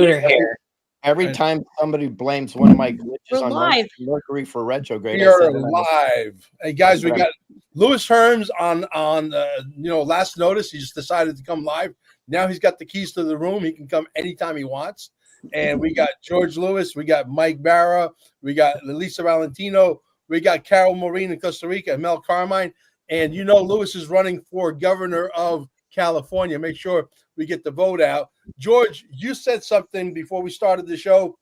her hair. Every time somebody blames one of my glitches on Mercury for retrograde, we are live. Hey guys, we got Louis Herms on last notice. He just decided to come live. Now he's got the keys to the room. He can come anytime he wants. And we got George Lewis, we got Mike Barra, we got Elisa Valentino, we got Carol Maureen in Costa Rica, and Mel Carmine. And Lewis is running for governor of California. Make sure we get the vote out. George, you said something before we started the show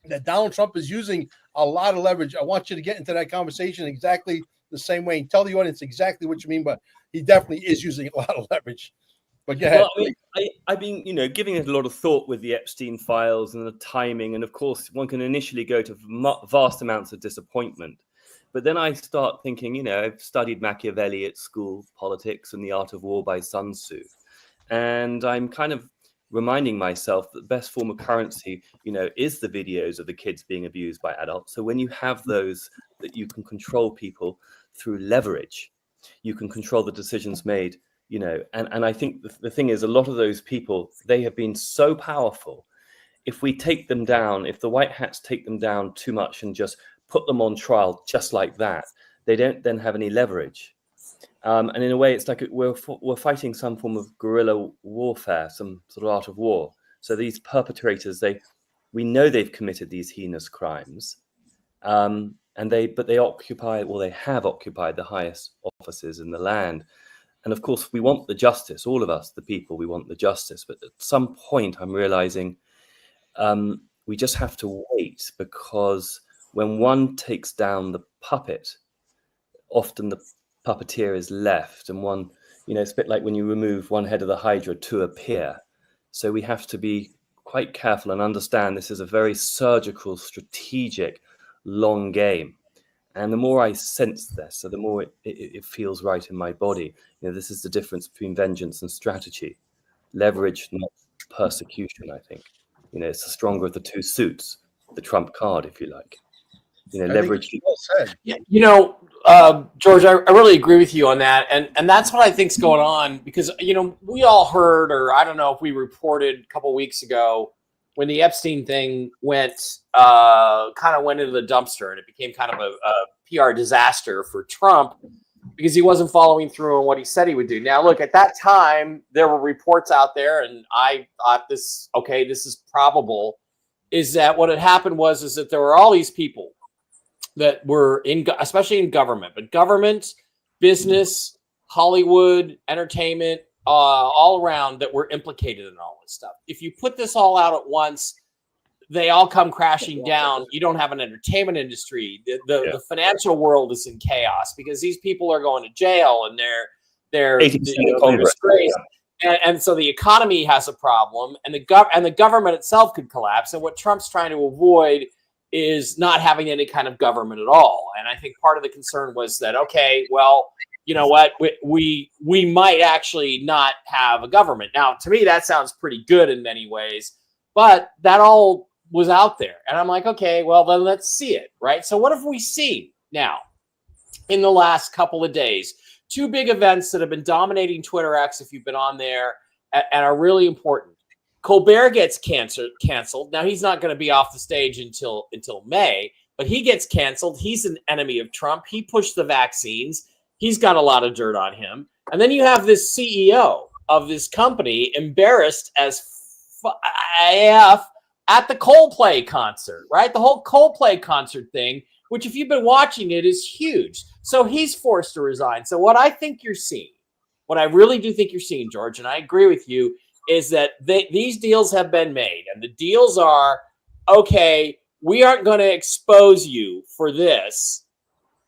that Donald Trump is using a lot of leverage. I want you to get into that conversation exactly the same way and tell the audience exactly what you mean, but he definitely is using a lot of leverage. But go ahead. Well, I've been, giving it a lot of thought with the Epstein files and the timing. And of course, one can initially go to vast amounts of disappointment. But then I start thinking, I've studied Machiavelli at school, Politics and the Art of War by Sun Tzu. And I'm kind of reminding myself that the best form of currency, is the videos of the kids being abused by adults. So when you have those, that you can control people through leverage, you can control the decisions made, and I think the thing is, a lot of those people, they have been so powerful. If we take them down, if the white hats take them down too much and just put them on trial just like that, they don't then have any leverage. And in a way, it's like we're fighting some form of guerrilla warfare, some sort of art of war. So these perpetrators, we know they've committed these heinous crimes, but they have occupied the highest offices in the land. And of course, we want the justice. All of us, the people, we want the justice. But at some point, I'm realizing we just have to wait, because when one takes down the puppet, often the puppeteer is left, and one, it's a bit like when you remove one head of the Hydra to appear. So we have to be quite careful and understand this is a very surgical, strategic, long game. And the more I sense this, so the more it feels right in my body. This is the difference between vengeance and strategy. Leverage, not persecution, I think. It's the stronger of the two suits, the trump card, if you like. Leverage. Well said. Yeah, George, I really agree with you on that. And that's what I think's going on, because, we all heard, or I don't know if we reported a couple weeks ago, when the Epstein thing went into the dumpster, and it became kind of a PR disaster for Trump because he wasn't following through on what he said he would do. Now, look, at that time, there were reports out there, and I thought this is probable, is that what had happened is that there were all these people that were especially in government, but government, business, Hollywood, entertainment, all around, that were implicated in all this stuff. If you put this all out at once, they all come crashing down. You don't have an entertainment industry. The financial world is in chaos because these people are going to jail and they're disgraced. And so the economy has a problem, and the government itself could collapse. And what Trump's trying to avoid is not having any kind of government at all. And I think part of the concern was that, okay, well, you know what, we might actually not have a government. Now, to me, that sounds pretty good in many ways, but that all was out there. And I'm like, okay, well, then let's see it, right? So what have we seen now in the last couple of days? Two big events that have been dominating Twitter X, if you've been on there, and are really important. Colbert gets canceled. Now, he's not going to be off the stage until May, but he gets canceled. He's an enemy of Trump. He pushed the vaccines. He's got a lot of dirt on him. And then you have this CEO of this company embarrassed as AF at the Coldplay concert, right? The whole Coldplay concert thing, which if you've been watching it, is huge. So he's forced to resign. So what I think you're seeing, what I really do think you're seeing, George, and I agree with you, is that these deals have been made. And the deals are, okay, we aren't going to expose you for this.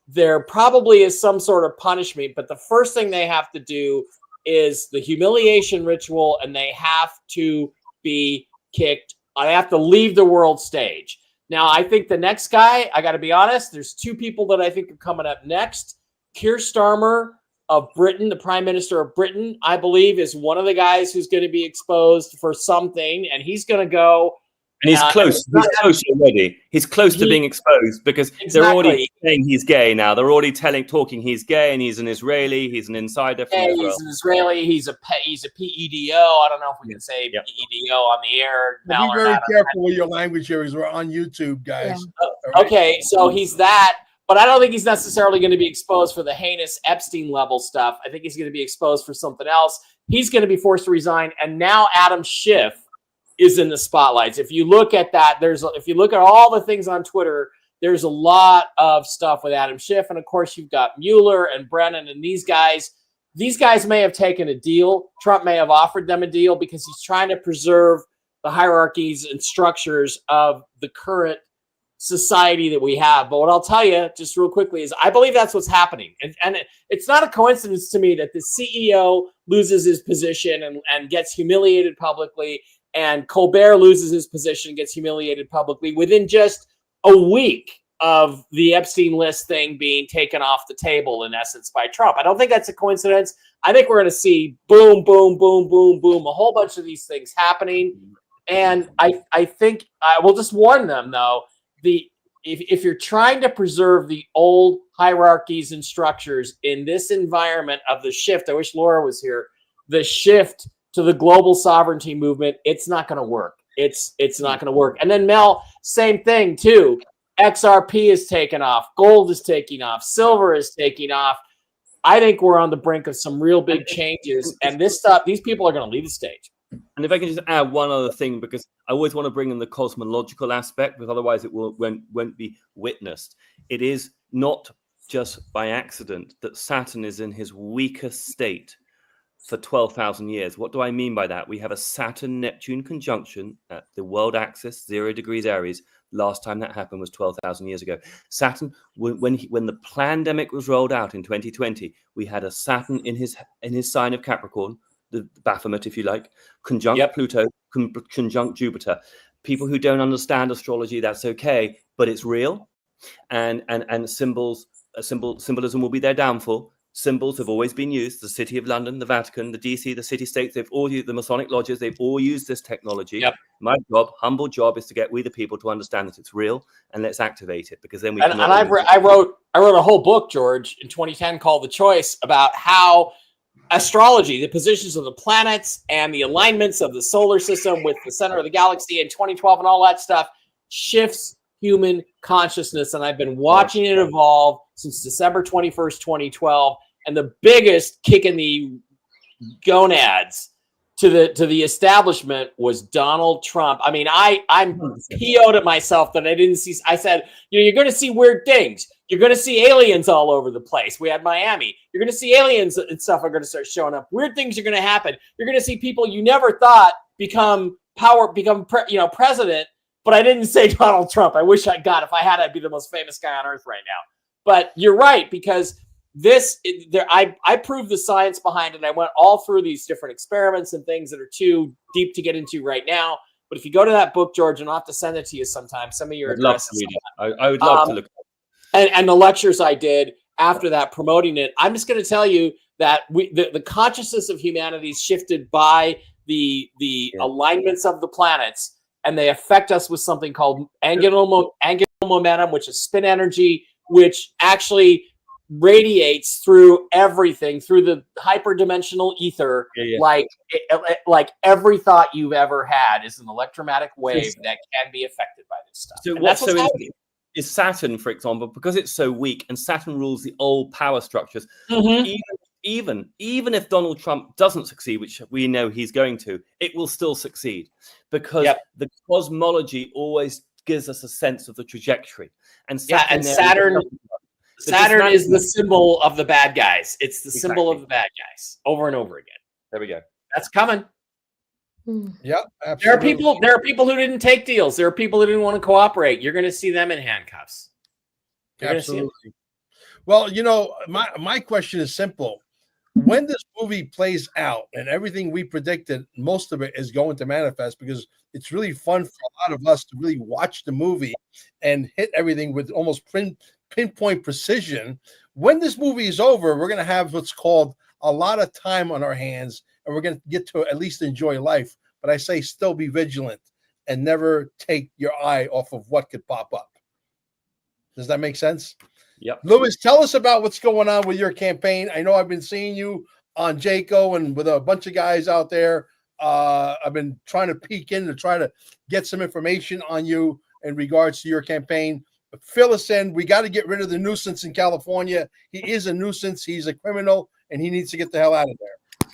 There probably is some sort of punishment, but the first thing they have to do is the humiliation ritual, and they have to be kicked. I have to leave the world stage. Now, I think the next guy, I got to be honest, there's two people that I think are coming up next. Keir Starmer of Britain, the Prime Minister of Britain, I believe, is one of the guys who's going to be exposed for something, and he's going to go And he's close. He's close already. He's close to being exposed because they're already saying he's gay now. They're already talking he's gay, and he's an Israeli. He's an insider from Israel. He's an Israeli. He's a PEDO. I don't know if we can say PEDO on the air. Be very careful with your language here, because we're on YouTube, guys. Yeah. Okay, so he's that, but I don't think he's necessarily going to be exposed for the heinous Epstein level stuff. I think he's going to be exposed for something else. He's going to be forced to resign, and now Adam Schiff is in the spotlights. If you look at that, if you look at all the things on Twitter, there's a lot of stuff with Adam Schiff, and of course you've got Mueller and Brennan and these guys. These guys may have taken a deal. Trump may have offered them a deal because he's trying to preserve the hierarchies and structures of the current society that we have. But what I'll tell you just real quickly is I believe that's what's happening. And it's not a coincidence to me that the CEO loses his position and gets humiliated publicly, and Colbert loses his position, gets humiliated publicly within just a week of the Epstein list thing being taken off the table, in essence, by Trump. I don't think that's a coincidence. I think we're going to see boom, boom, boom, boom, boom, a whole bunch of these things happening. And I think I will just warn them, though, if you're trying to preserve the old hierarchies and structures in this environment of the shift, I wish Laura was here, the shift to the global sovereignty movement, it's not going to work. It's not going to work. And then Mel, same thing too. XRP is taking off. Gold is taking off. Silver is taking off. I think we're on the brink of some real big changes. And this stuff, these people are going to leave the stage. And if I can just add one other thing, because I always want to bring in the cosmological aspect, because otherwise it won't be witnessed. It is not just by accident that Saturn is in his weakest state for 12,000 years. What do I mean by that? We have a Saturn-Neptune conjunction at the world axis, 0 degrees Aries. Last time that happened was 12,000 years ago. Saturn, when the pandemic was rolled out in 2020, we had a Saturn in his sign of Capricorn, the Baphomet, if you like, conjunct Pluto, conjunct Jupiter. People who don't understand astrology, that's okay, but it's real, and symbolism will be their downfall. Symbols have always been used. The City of London, the Vatican, the DC, the city-states, they've all used the Masonic lodges. They've all used this technology. Yep. My job, humble job, is to get we the people to understand that it's real, and let's activate it, because then we can. And I wrote a whole book, George, in 2010 called The Choice, about how astrology, the positions of the planets and the alignments of the solar system with the center of the galaxy in 2012 and all that stuff shifts human consciousness. And I've been watching it evolve since December 21st, 2012. And the biggest kick in the gonads to the establishment was Donald Trump. I mean, I'm PO'd at myself that I didn't see. I said, you're going to see weird things. You're going to see aliens all over the place. We had Miami. You're going to see aliens and stuff are going to start showing up. Weird things are going to happen. You're going to see people you never thought become president. But I didn't say Donald Trump. I wish if I had, I'd be the most famous guy on earth right now. But you're right, because I proved the science behind it. I went all through these different experiments and things that are too deep to get into right now. But if you go to that book, George, and I'll have to send it to you sometime. Some of your addresses. I would love to look at it. And the lectures I did after that promoting it. I'm just going to tell you that the consciousness of humanity is shifted by the alignments of the planets, and they affect us with something called angular momentum, which is spin energy, which actually radiates through everything, through the hyperdimensional ether. Like every thought you've ever had is an electromagnetic wave that can be affected by this stuff. So what's is Saturn, for example, because it's so weak, and Saturn rules the old power structures. Even if Donald Trump doesn't succeed, which we know he's going to, it will still succeed, because the cosmology always gives us a sense of the trajectory. And Saturn is the symbol of the bad guys. It's the symbol of the bad guys over and over again. There we go. That's coming. Yeah, absolutely. There are people who didn't take deals. There are people who didn't want to cooperate. You're going to see them in handcuffs. Absolutely. Well, my question is simple. When this movie plays out and everything we predicted, most of it is going to manifest, because it's really fun for a lot of us to really watch the movie and hit everything with almost pinpoint precision. When this movie is over, we're going to have what's called a lot of time on our hands, and we're going to get to at least enjoy life. But I say still be vigilant and never take your eye off of what could pop up. Does that make sense? Yep. Louis, tell us about what's going on with your campaign. I know I've been seeing you on Jaco and with a bunch of guys out there. I've been trying to peek in to try to get some information on you in regards to your campaign. Fill us in. We got to get rid of the nuisance in California. He is a nuisance. He's a criminal, and he needs to get the hell out of there.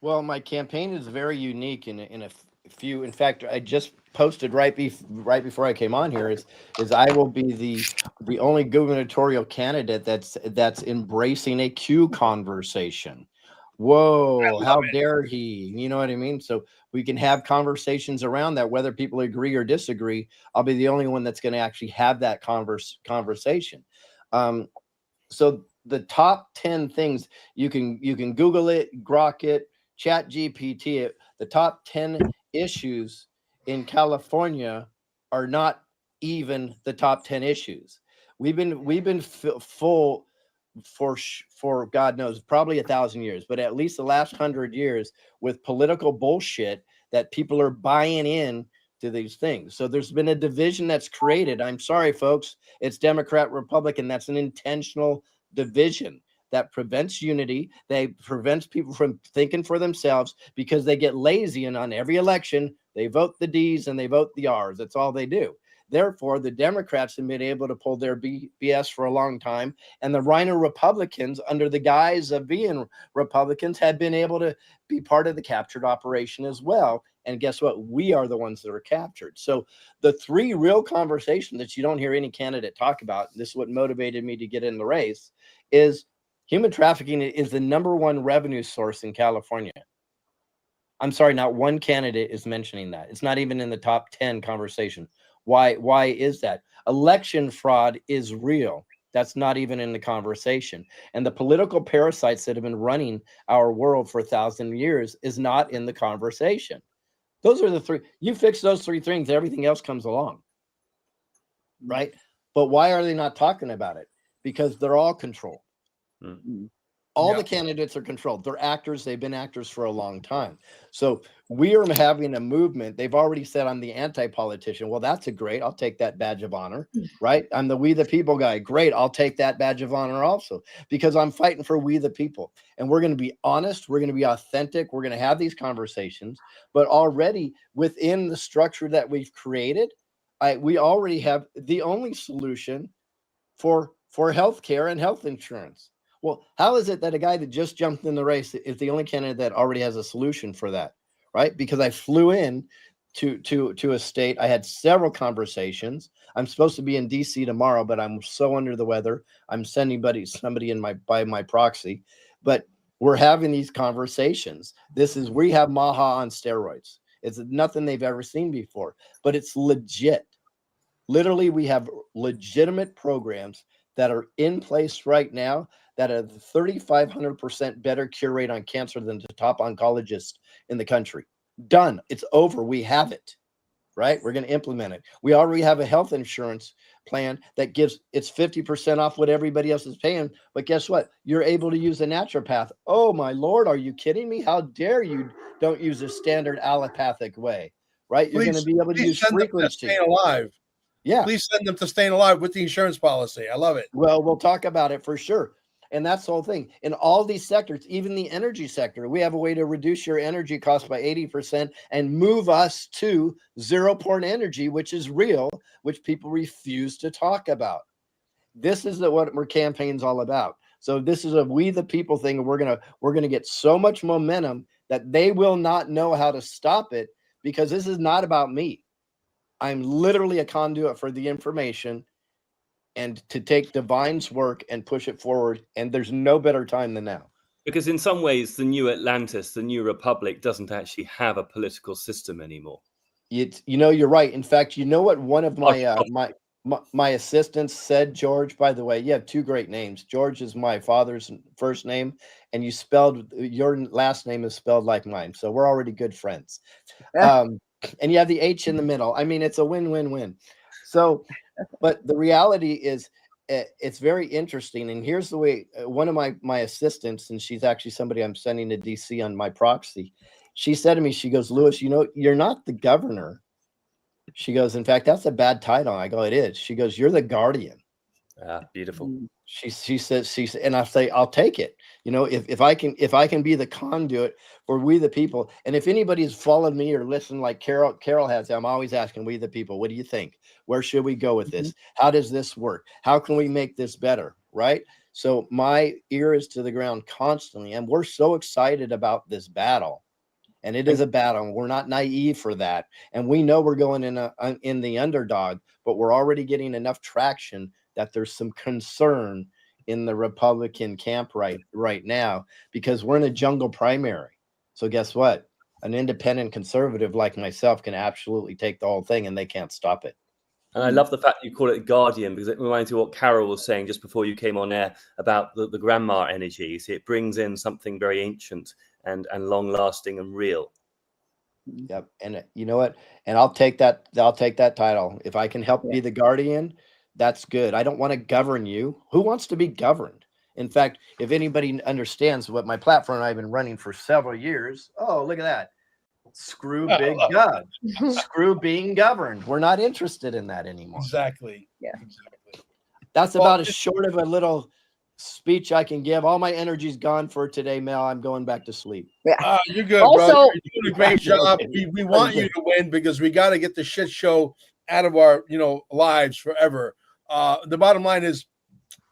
Well, my campaign is very unique in a few. In fact, I just posted right before I came on here is I will be the only gubernatorial candidate that's embracing a Q conversation. Whoa, how dare he? You know what I mean? So we can have conversations around that, whether people agree or disagree. I'll be the only one that's going to actually have that conversation. So the top 10 things, you can Google it, Grok it, Chat GPT it. The top 10 issues in California are not even the top 10 issues. We've been full for God knows, probably 1,000 years, but at least the last 100 years with political bullshit that people are buying in to these things. So there's been a division that's created. I'm sorry, folks. It's Democrat, Republican. That's an intentional division that prevents unity. They prevents people from thinking for themselves because they get lazy, and on every election, they vote the D's and they vote the R's. That's all they do. Therefore, the Democrats have been able to pull their BS for a long time, and the Rhino Republicans, under the guise of being Republicans, have been able to be part of the captured operation as well. And guess what? We are the ones that are captured. So the three real conversations that you don't hear any candidate talk about, and this is what motivated me to get in the race, is human trafficking is the #1 revenue source in California. I'm sorry, not one candidate is mentioning that. It's not even in the top 10 conversation. Why is that? Election fraud is real. That's not even in the conversation. And the political parasites that have been running our world for 1,000 years is not in the conversation. Those are the three. You fix those three things, everything else comes along. Right? But why are they not talking about it? Because they're all controlled. Mm-hmm. All the candidates are controlled. They're actors. They've been actors for a long time. So we are having a movement. They've already said I'm the anti-politician. Well, that's a great. I'll take that badge of honor, right? I'm the we the people guy. Great. I'll take that badge of honor also, because I'm fighting for we the people. And we're going to be honest. We're going to be authentic. We're going to have these conversations. But already within the structure that we've created, we already have the only solution for healthcare and health insurance. Well, how is it that a guy that just jumped in the race is the only candidate that already has a solution for that, right? Because I flew in to a state. I had several conversations. I'm supposed to be in D.C. tomorrow, but I'm so under the weather. I'm sending somebody by my proxy. But we're having these conversations. We have Maha on steroids. It's nothing they've ever seen before, but it's legit. Literally, we have legitimate programs that are in place right now that have 3,500% better cure rate on cancer than the top oncologist in the country. Done. It's over. We have it, right? We're going to implement it. We already have a health insurance plan that it's 50% off what everybody else is paying. But guess what? You're able to use a naturopath. Oh, my Lord. Are you kidding me? How dare you don't use a standard allopathic way, right? You're going to be able to use frequency. Staying alive. Yeah. Please send them to Staying Alive with the insurance policy. I love it. Well, we'll talk about it for sure. And that's the whole thing. In all these sectors, even the energy sector, we have a way to reduce your energy cost by 80% and move us to zero point energy, which is real, which people refuse to talk about. This is what our campaign's all about. So this is a we the people thing. And we're gonna get so much momentum that they will not know how to stop it, because this is not about me. I'm literally a conduit for the information and to take Divine's work and push it forward. And there's no better time than now. Because in some ways, the new Atlantis, the new Republic, doesn't actually have a political system anymore. You're right. In fact, you know what one of my assistants said, George, by the way, you have two great names. George is my father's first name, and your last name is spelled like mine. So we're already good friends. And you have the H in the middle. I mean, it's a win-win-win. So, but the reality is it's very interesting. And here's the way one of my assistants, and she's actually somebody I'm sending to DC on my proxy. She said to me, she goes, Louis, you're not the governor. She goes, in fact, that's a bad title. I go, it is. She goes, you're the guardian. Beautiful. She says, and I say, I'll take it. You know, if I can be the conduit for we the people. And if anybody's followed me or listened like Carol has, I'm always asking we the people, what do you think? Where should we go with this? How does this work? How can we make this better? Right. So my ear is to the ground constantly. And we're so excited about this battle. And it is a battle. We're not naive for that. And we know we're going in the underdog, but we're already getting enough traction that there's some concern in the Republican camp right now, because we're in a jungle primary. So guess what? An independent conservative like myself can absolutely take the whole thing and they can't stop it. And I love the fact you call it guardian, because it reminds me of what Carol was saying just before you came on air about the grandma energy. See, it brings in something very ancient and long lasting and real. Yep. And you know what? And I'll take that title. If I can help be the guardian, that's good. I don't want to govern you. Who wants to be governed? In fact, if anybody understands what my platform I've been running for several years, oh, look at that. Screw big gov. Screw being governed. We're not interested in that anymore. Exactly. Yeah. Exactly. That's about as short of a little speech I can give. All my energy's gone for today, Mel. I'm going back to sleep. Yeah. You're good, Also- bro. You're doing a great job. We want you to win because we got to get the shit show out of our lives forever. The bottom line is,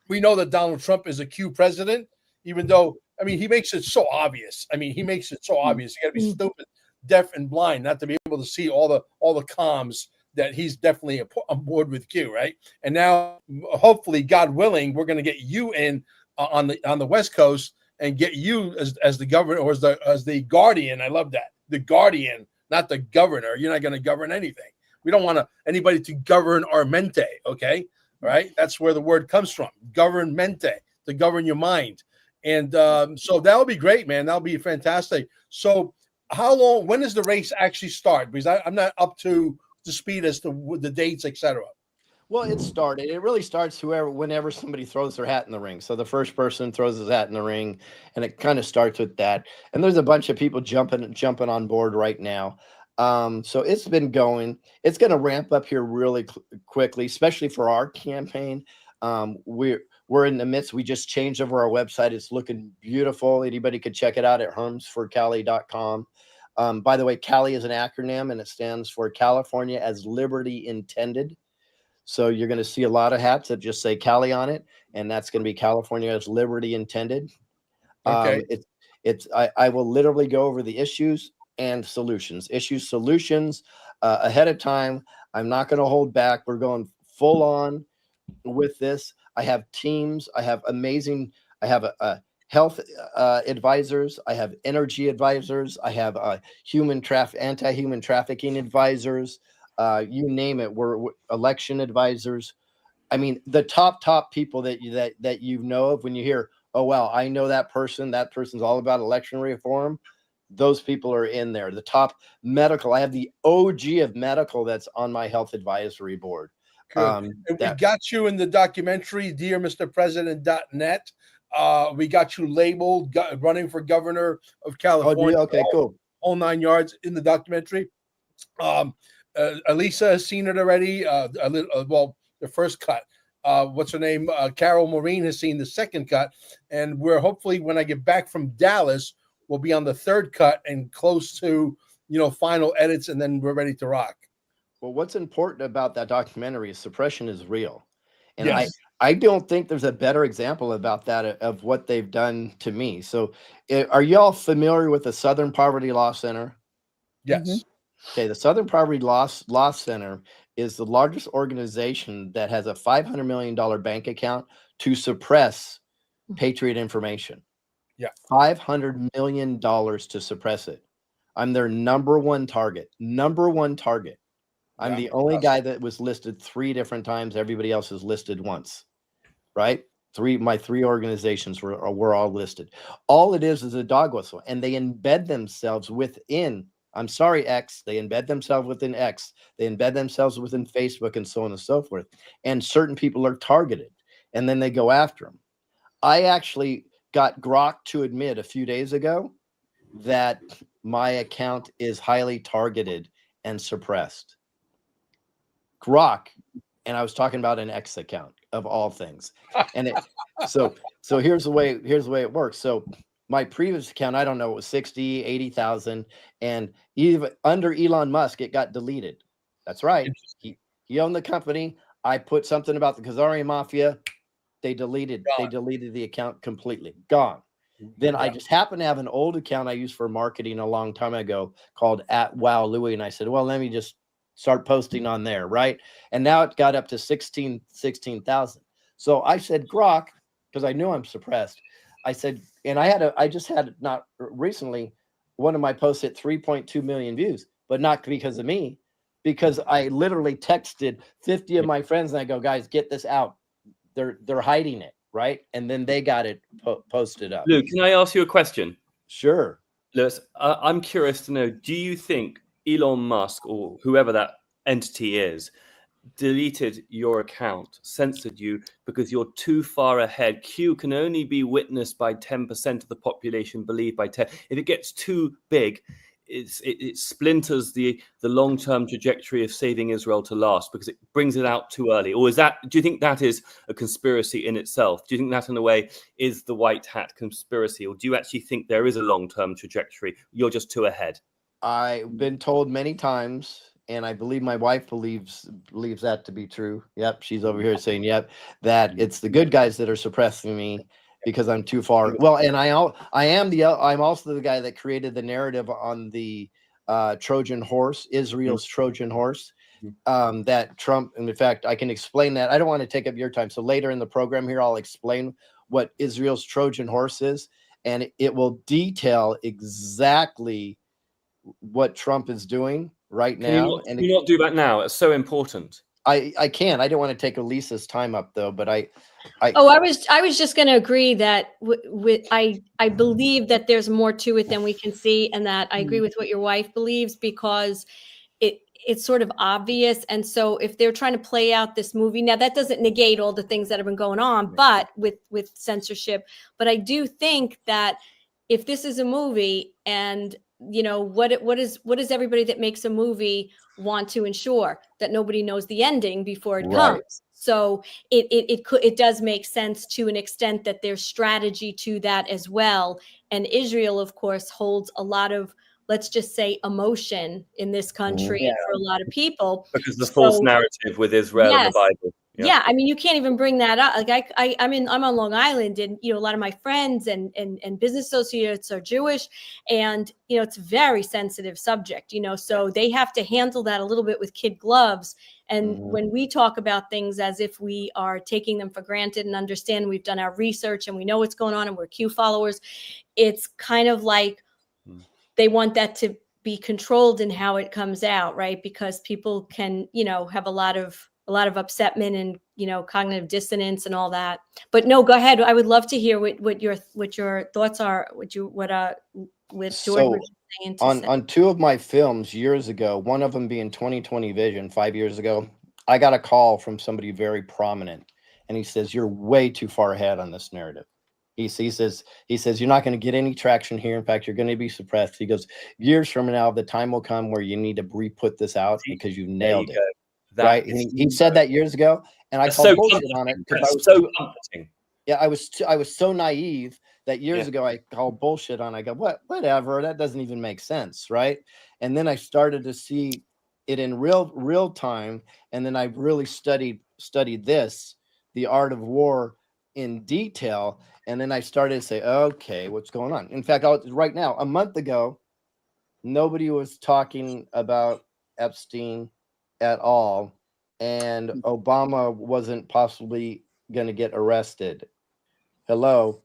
we know that Donald Trump is a Q president, even though, I mean, he makes it so obvious. You got to be stupid, deaf, and blind not to be able to see all the comms that he's definitely on board with Q, right? And now, hopefully, God willing, we're going to get you in on the West Coast and get you as the governor or as the guardian. I love that, the guardian, not the governor. You're not going to govern anything. We don't want anybody to govern our mente, okay? Right? That's where the word comes from, govern mente, to govern your mind. And so that'll be great, man. That'll be fantastic. So when does the race actually start? Because I'm not up to speed as to the dates, etc. Well, it really starts whenever somebody throws their hat in the ring. So the first person throws his hat in the ring, and it kind of starts with that. And there's a bunch of people jumping on board right now. So it's been going. It's going to ramp up here really quickly, especially for our campaign. We're in the midst. We just changed over our website. It's looking beautiful. Anybody could check it out at hermsforcali.com. By the way, Cali is an acronym, and it stands for California as Liberty Intended. So you're going to see a lot of hats that just say Cali on it, and that's going to be California as Liberty Intended. Okay. I will literally go over the issues and solutions ahead of time. I'm not going to hold back. We're going full on with this. I have teams. I have health advisors. I have energy advisors. I have anti-human trafficking advisors. You name it. We're election advisors. I mean, the top people that you know of when you hear, oh wow, I know that person. That person's all about election reform. Those people are in there. The top medical. I have the OG of medical that's on my health advisory board. And we got you in the documentary, DearMrPresident.net. We got you labeled running for governor of California. Oh, okay, cool. All 9 yards in the documentary. Elisa has seen it already. The first cut. What's her name? Carol Maureen has seen the second cut, and we're hopefully, when I get back from Dallas, we'll be on the third cut and close to final edits, and then we're ready to rock. Well, what's important about that documentary is suppression is real. And yes. I don't think there's a better example about that of what they've done to me. So are y'all familiar with the Southern Poverty Law Center? Yes. Mm-hmm. Okay, the Southern Poverty Law Center is the largest organization that has a $500 million bank account to suppress Patriot information. Yeah. $500 million to suppress it. I'm their number one target. I'm the only guy that was listed 3 different times. Everybody else is listed once, right? My 3 organizations were all listed. All it is a dog whistle, and they embed themselves within. I'm sorry, X. They embed themselves within X. They embed themselves within Facebook and so on and so forth. And certain people are targeted, and then they go after them. I actually got Grok to admit a few days ago that my account is highly targeted and suppressed. Grok, and I was talking about an X account of all things. And it, so here's the way it works. So my previous account, I don't know, it was 60, 80,000, and even under Elon Musk, it got deleted. That's right. He owned the company. I put something about the Khazarian Mafia. They deleted the account completely. Gone. Then I just happened to have an old account I used for marketing a long time ago called @WowLouis. And I said, well, let me just start posting on there, right? And now it got up to 16,000. So I said, Grok, because I knew I'm suppressed. I said, and I just had not recently, one of my posts hit 3.2 million views, but not because of me, because I literally texted 50 of my friends and I go, guys, get this out. They're hiding it, right? And then they got it posted up. Luke, can I ask you a question? Sure. Lewis, I'm curious to know, do you think Elon Musk or whoever that entity is deleted your account, censored you because you're too far ahead? Q can only be witnessed by 10% of the population, believed by 10. If it gets too big, it splinters the long-term trajectory of saving Israel to last because it brings it out too early. Or do you think that is a conspiracy in itself? Do you think that in a way is the white hat conspiracy? Or do you actually think there is a long-term trajectory? You're just too ahead. I've been told many times, and I believe my wife believes that to be true. Yep, she's over here saying, yep, that it's the good guys that are suppressing me because I'm too far. Well, and I'm also the guy that created the narrative on the Trojan horse, Israel's Trojan horse, that Trump, and in fact, I can explain that. I don't want to take up your time. So later in the program here, I'll explain what Israel's Trojan horse is, and it will detail exactly what Trump is doing right now. Can you not do that now? It's so important. I can. I don't want to take Elisa's time up though, but I was just going to agree that I believe that there's more to it than we can see, and that I agree with what your wife believes because it's sort of obvious. And so if they're trying to play out this movie, now that doesn't negate all the things that have been going on, but with censorship. But I do think that if this is a movie, and you know, what does everybody that makes a movie want to ensure? That nobody knows the ending before it comes. So it does make sense to an extent that there's strategy to that as well. And Israel, of course, holds a lot of, let's just say, emotion in this country for a lot of people. Because the false narrative with Israel and the Bible. Yeah, I mean, you can't even bring that up. Like I'm on Long Island, and you know, a lot of my friends and business associates are Jewish, and you know, it's a very sensitive subject. You know, so they have to handle that a little bit with kid gloves. And when we talk about things as if we are taking them for granted and understand we've done our research and we know what's going on and we're Q followers, it's kind of like they want that to be controlled in how it comes out, right? Because people can, you know, have a lot of upsetment and, you know, cognitive dissonance and all that. But no, go ahead. I would love to hear what your thoughts are. What George was saying. On two of my films years ago, one of them being 2020 Vision 5 years ago, I got a call from somebody very prominent, and he says, "You're way too far ahead on this narrative." He says you're not going to get any traction here. In fact, you're going to be suppressed. He goes, years from now, the time will come where you need to re-put this out because you've nailed it. Right? He said that years ago, and I called bullshit on it because I was so comforting. Yeah, I was so naive that years ago I called bullshit on. I go, whatever, that doesn't even make sense, right? And then I started to see it in real time, and then I really studied this, the art of war, in detail, and then I started to say, okay, what's going on? In fact, right now, a month ago, nobody was talking about Epstein at all, and Obama wasn't possibly going to get arrested. Hello,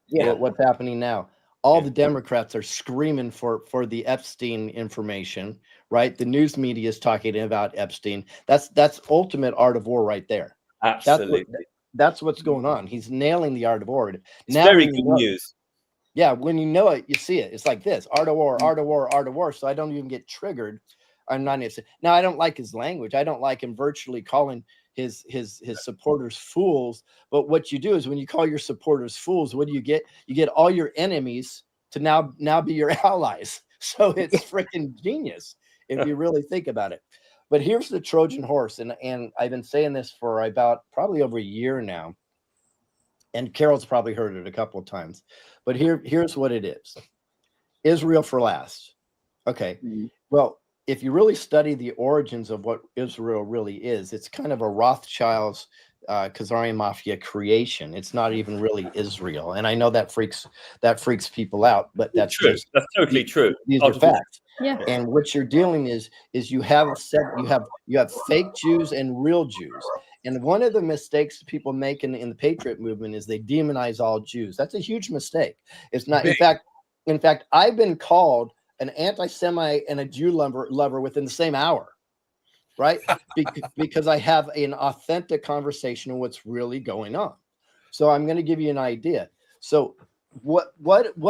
what's happening now? All the Democrats are screaming for the Epstein information, right? The news media is talking about Epstein. That's ultimate art of war right there. Absolutely, that's what's going on. He's nailing the art of war. It's now very good news. Yeah, when you know it, you see it. It's like this: art of war, art of war, art of war. So I don't even get triggered. I'm not even. Now I don't like his language. I don't like him virtually calling his supporters fools. But what you do is when you call your supporters fools, what do you get? You get all your enemies to now be your allies. So it's freaking genius if you really think about it. But here's the Trojan horse, and I've been saying this for about probably over a year now, and Carol's probably heard it a couple of times. But here's what it is: Israel for last. Okay, well, if you really study the origins of what Israel really is, it's kind of a Rothschild's Khazarian mafia creation. It's not even really Israel, and I know that freaks people out, but that's true. just, That's totally true. these are facts. Yeah. And what you're dealing is you have fake Jews and real Jews. And one of the mistakes people make in the Patriot movement is they demonize all Jews. That's a huge mistake. It's not. In fact, I've been called an anti-Semite and a Jew lover within the same hour, right? Because I have an authentic conversation of what's really going on. So I'm going to give you an idea. So what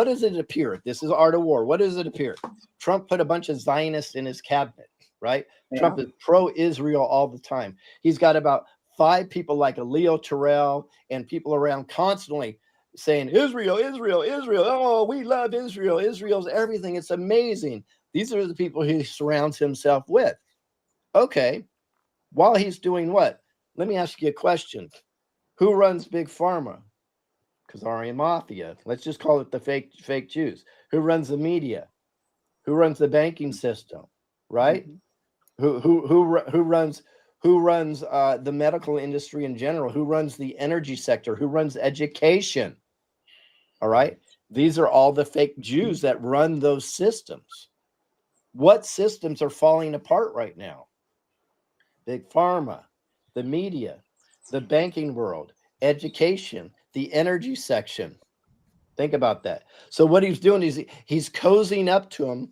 does it appear? This is Art of War. What does it appear? Trump put a bunch of Zionists in his cabinet, right? Yeah. Trump is pro-Israel all the time. He's got about 5 people like a Leo Terrell and people around constantly saying, Israel, Israel, Israel. Oh, we love Israel. Israel's everything. It's amazing. These are the people he surrounds himself with. Okay. While he's doing what? Let me ask you a question. Who runs Big Pharma? Khazarian mafia. Let's just call it the fake Jews. Who runs the media? Who runs the banking system? Right? Who runs the medical industry in general? Who runs the energy sector? Who runs education? All right. These are all the fake Jews that run those systems. What systems are falling apart right now? Big Pharma, the media, the banking world, education, the energy section. Think about that. So what he's doing is he's cozying up to them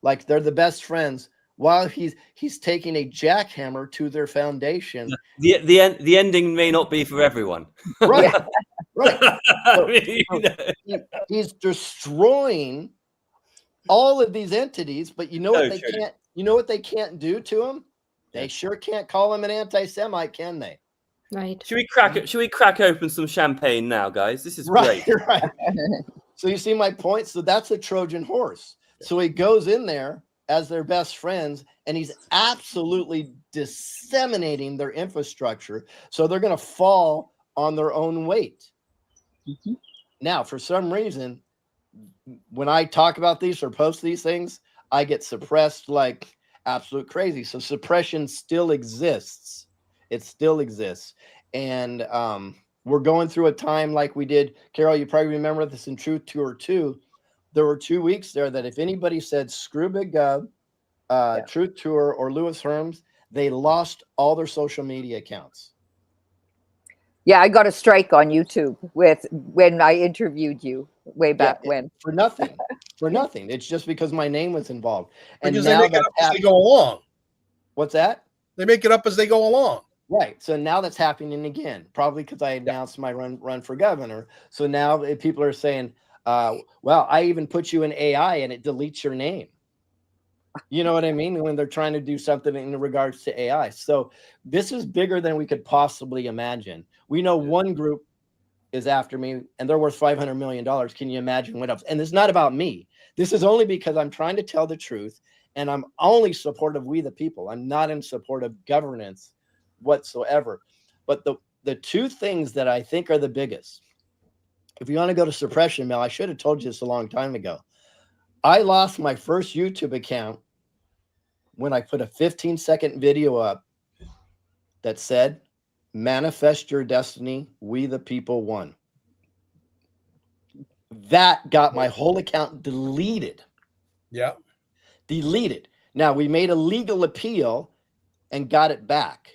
like they're the best friends while he's taking a jackhammer to their foundation. The ending may not be for everyone. Right. Right. So, he's destroying all of these entities, but you know what they can't. You know what they can't do to him? They sure can't call him an anti-Semite, can they? Right. Should we crack open some champagne now, guys? This is right, great. Right. So you see my point? So that's a Trojan horse. So he goes in there as their best friends, and he's absolutely disseminating their infrastructure. So they're going to fall on their own weight. Mm-hmm. Now, for some reason, when I talk about these or post these things, I get suppressed like absolute crazy. So suppression still exists. It still exists. And we're going through a time like we did. Carol, you probably remember this in Truth Tour 2. There were 2 weeks there that if anybody said screw Big Gov, Truth Tour, or Louis Herms, they lost all their social media accounts. Yeah, I got a strike on YouTube when I interviewed you way back when. For nothing. For nothing. It's just because my name was involved. And because now they make it up as they go along. What's that? They make it up as they go along. Right. So now that's happening again, probably because I announced my run for governor. So now people are saying, well, I even put you in AI and it deletes your name. You know what I mean? When they're trying to do something in regards to AI. So this is bigger than we could possibly imagine. We know one group is after me and they're worth $500 million. Can you imagine what else? And it's not about me. This is only because I'm trying to tell the truth and I'm only supportive of we the people. I'm not in support of governance whatsoever. But the 2 things that I think are the biggest, if you want to go to suppression, Mel, I should have told you this a long time ago. I lost my first YouTube account when I put a 15-second video up that said, manifest your destiny, we the people won. That got my whole account deleted. Yeah. Deleted. Now, we made a legal appeal and got it back,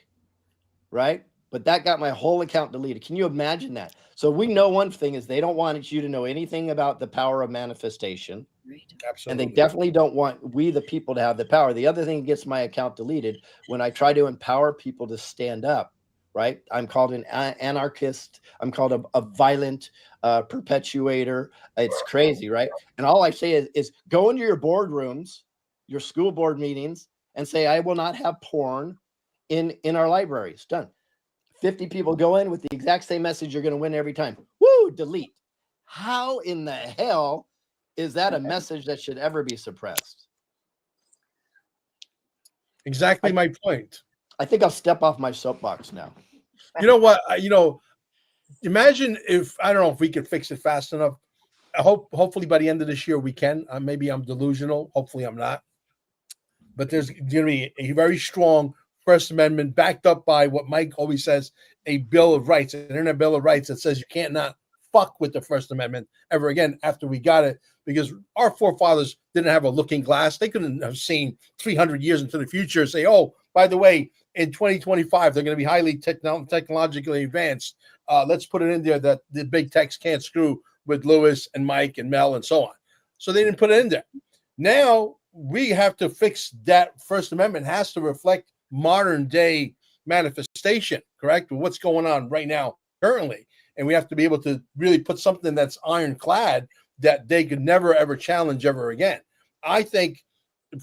right? But that got my whole account deleted. Can you imagine that? So we know one thing is they don't want you to know anything about the power of manifestation. Right. Absolutely. And they definitely don't want we the people to have the power. The other thing that gets my account deleted when I try to empower people to stand up, right? I'm called an anarchist. I'm called a violent perpetuator. It's crazy, right? And all I say is go into your boardrooms, your school board meetings, and say, I will not have porn in our libraries. Done. 50 people go in with the exact same message. You're going to win every time. Woo, delete. How in the hell is that a message that should ever be suppressed? Exactly my point. I think I'll step off my soapbox now. You know what? Imagine if, I don't know if we could fix it fast enough. Hopefully by the end of this year we can. Maybe I'm delusional. Hopefully I'm not. But there's going to be a very strong First Amendment backed up by what Mike always says, a Bill of Rights, an Internet Bill of Rights that says you can't not fuck with the First Amendment ever again after we got it, because our forefathers didn't have a looking glass. They couldn't have seen 300 years into the future and say, oh, by the way, in 2025, they're going to be highly technologically advanced. Let's put it in there that the big techs can't screw with Lewis and Mike and Mel and so on. So they didn't put it in there. Now we have to fix that. First Amendment has to reflect modern day manifestation, correct? What's going on right now currently. And we have to be able to really put something that's ironclad that they could never, ever challenge ever again. I think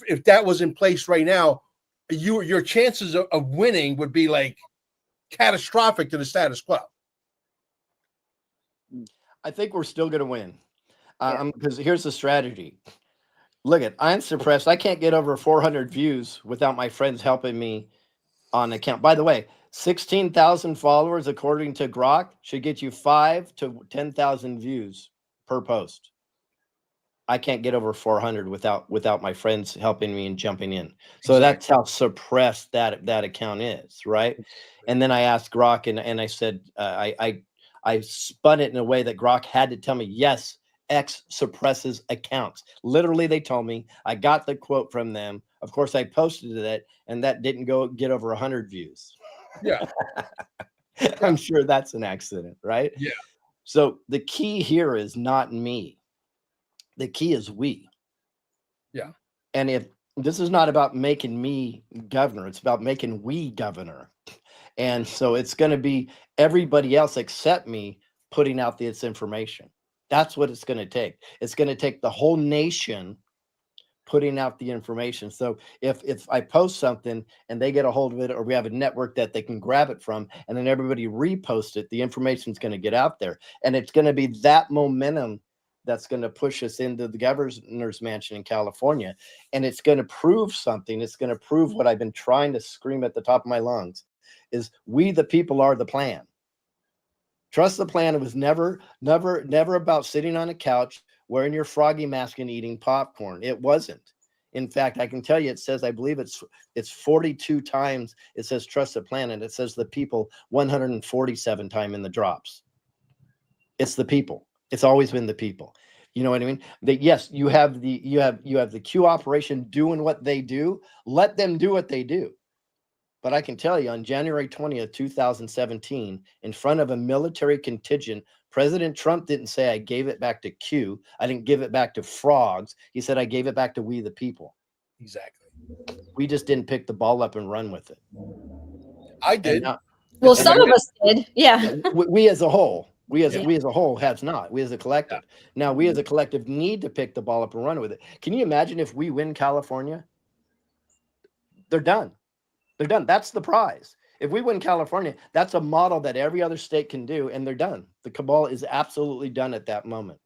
if that was in place right now, your chances of winning would be like catastrophic to the status quo. I think we're still going to win. Because here's the strategy. Look I'm suppressed. I can't get over 400 views without my friends helping me on account. By the way, 16,000 followers, according to Grok, should get you 5 to 10,000 views per post. I can't get over 400 without my friends helping me and jumping in. So that's how suppressed that account is, right? And then I asked Grok, and I said, I spun it in a way that Grok had to tell me, yes, X suppresses accounts. Literally, they told me. I got the quote from them. Of course, I posted it, and that didn't get over 100 views. Yeah. I'm sure that's an accident, right? Yeah. So the key here is not me. The key is we. Yeah. And if this is not about making me governor, it's about making we governor. And so it's going to be everybody else except me putting out this information. That's what it's going to take. It's going to take the whole nation putting out the information. So if I post something and they get a hold of it, or we have a network that they can grab it from, and then everybody repost it, the information is going to get out there. And it's going to be that momentum that's going to push us into the governor's mansion in California. And it's going to prove something. It's going to prove what I've been trying to scream at the top of my lungs, is we the people are the plan. Trust the plan. It was never about sitting on a couch, wearing your froggy mask and eating popcorn. It wasn't. In fact, I can tell you, it says, I believe it's 42 times it says trust the plan, and it says the people 147 times in the drops. It's the people. It's always been the people. You know what I mean? That yes, you have the Q operation doing what they do. Let them do what they do. But I can tell you, on January 20th, 2017, in front of a military contingent, President Trump didn't say, I gave it back to Q. I didn't give it back to frogs. He said, I gave it back to we the people. Exactly. We just didn't pick the ball up and run with it. I did. Well, some of us did. Yeah. We as a whole. We as a whole have not. We as a collective. Yeah. Now, we as a collective need to pick the ball up and run with it. Can you imagine if we win California? They're done. They're done. That's the prize. If we win California, that's a model that every other state can do, and they're done. The cabal is absolutely done at that moment.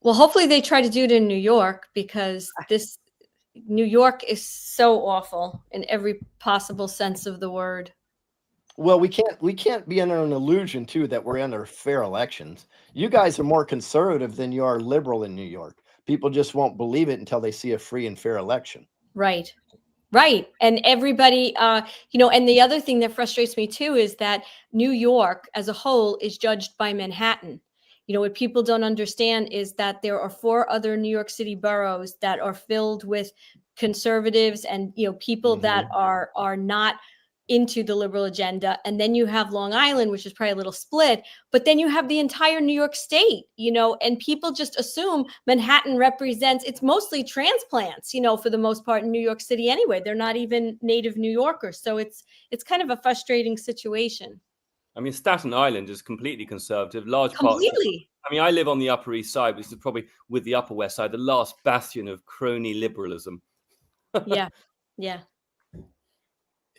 Well, hopefully they try to do it in New York, because New York is so awful in every possible sense of the word. Well, we can't be under an illusion too that we're under fair elections. You guys are more conservative than you are liberal in New York. People just won't believe it until they see a free and fair election. Right. Right. And everybody, and the other thing that frustrates me too is that New York as a whole is judged by Manhattan. What people don't understand is that there are 4 other New York City boroughs that are filled with conservatives and, people that are not into the liberal agenda. And then you have Long Island, which is probably a little split, but then you have the entire New York State, and people just assume Manhattan represents, it's mostly transplants, for the most part in New York City anyway. They're not even native New Yorkers. So it's kind of a frustrating situation. I mean, Staten Island is completely conservative. Completely. I live on the Upper East Side, which is probably, with the Upper West Side, the last bastion of crony liberalism. Yeah. Yeah.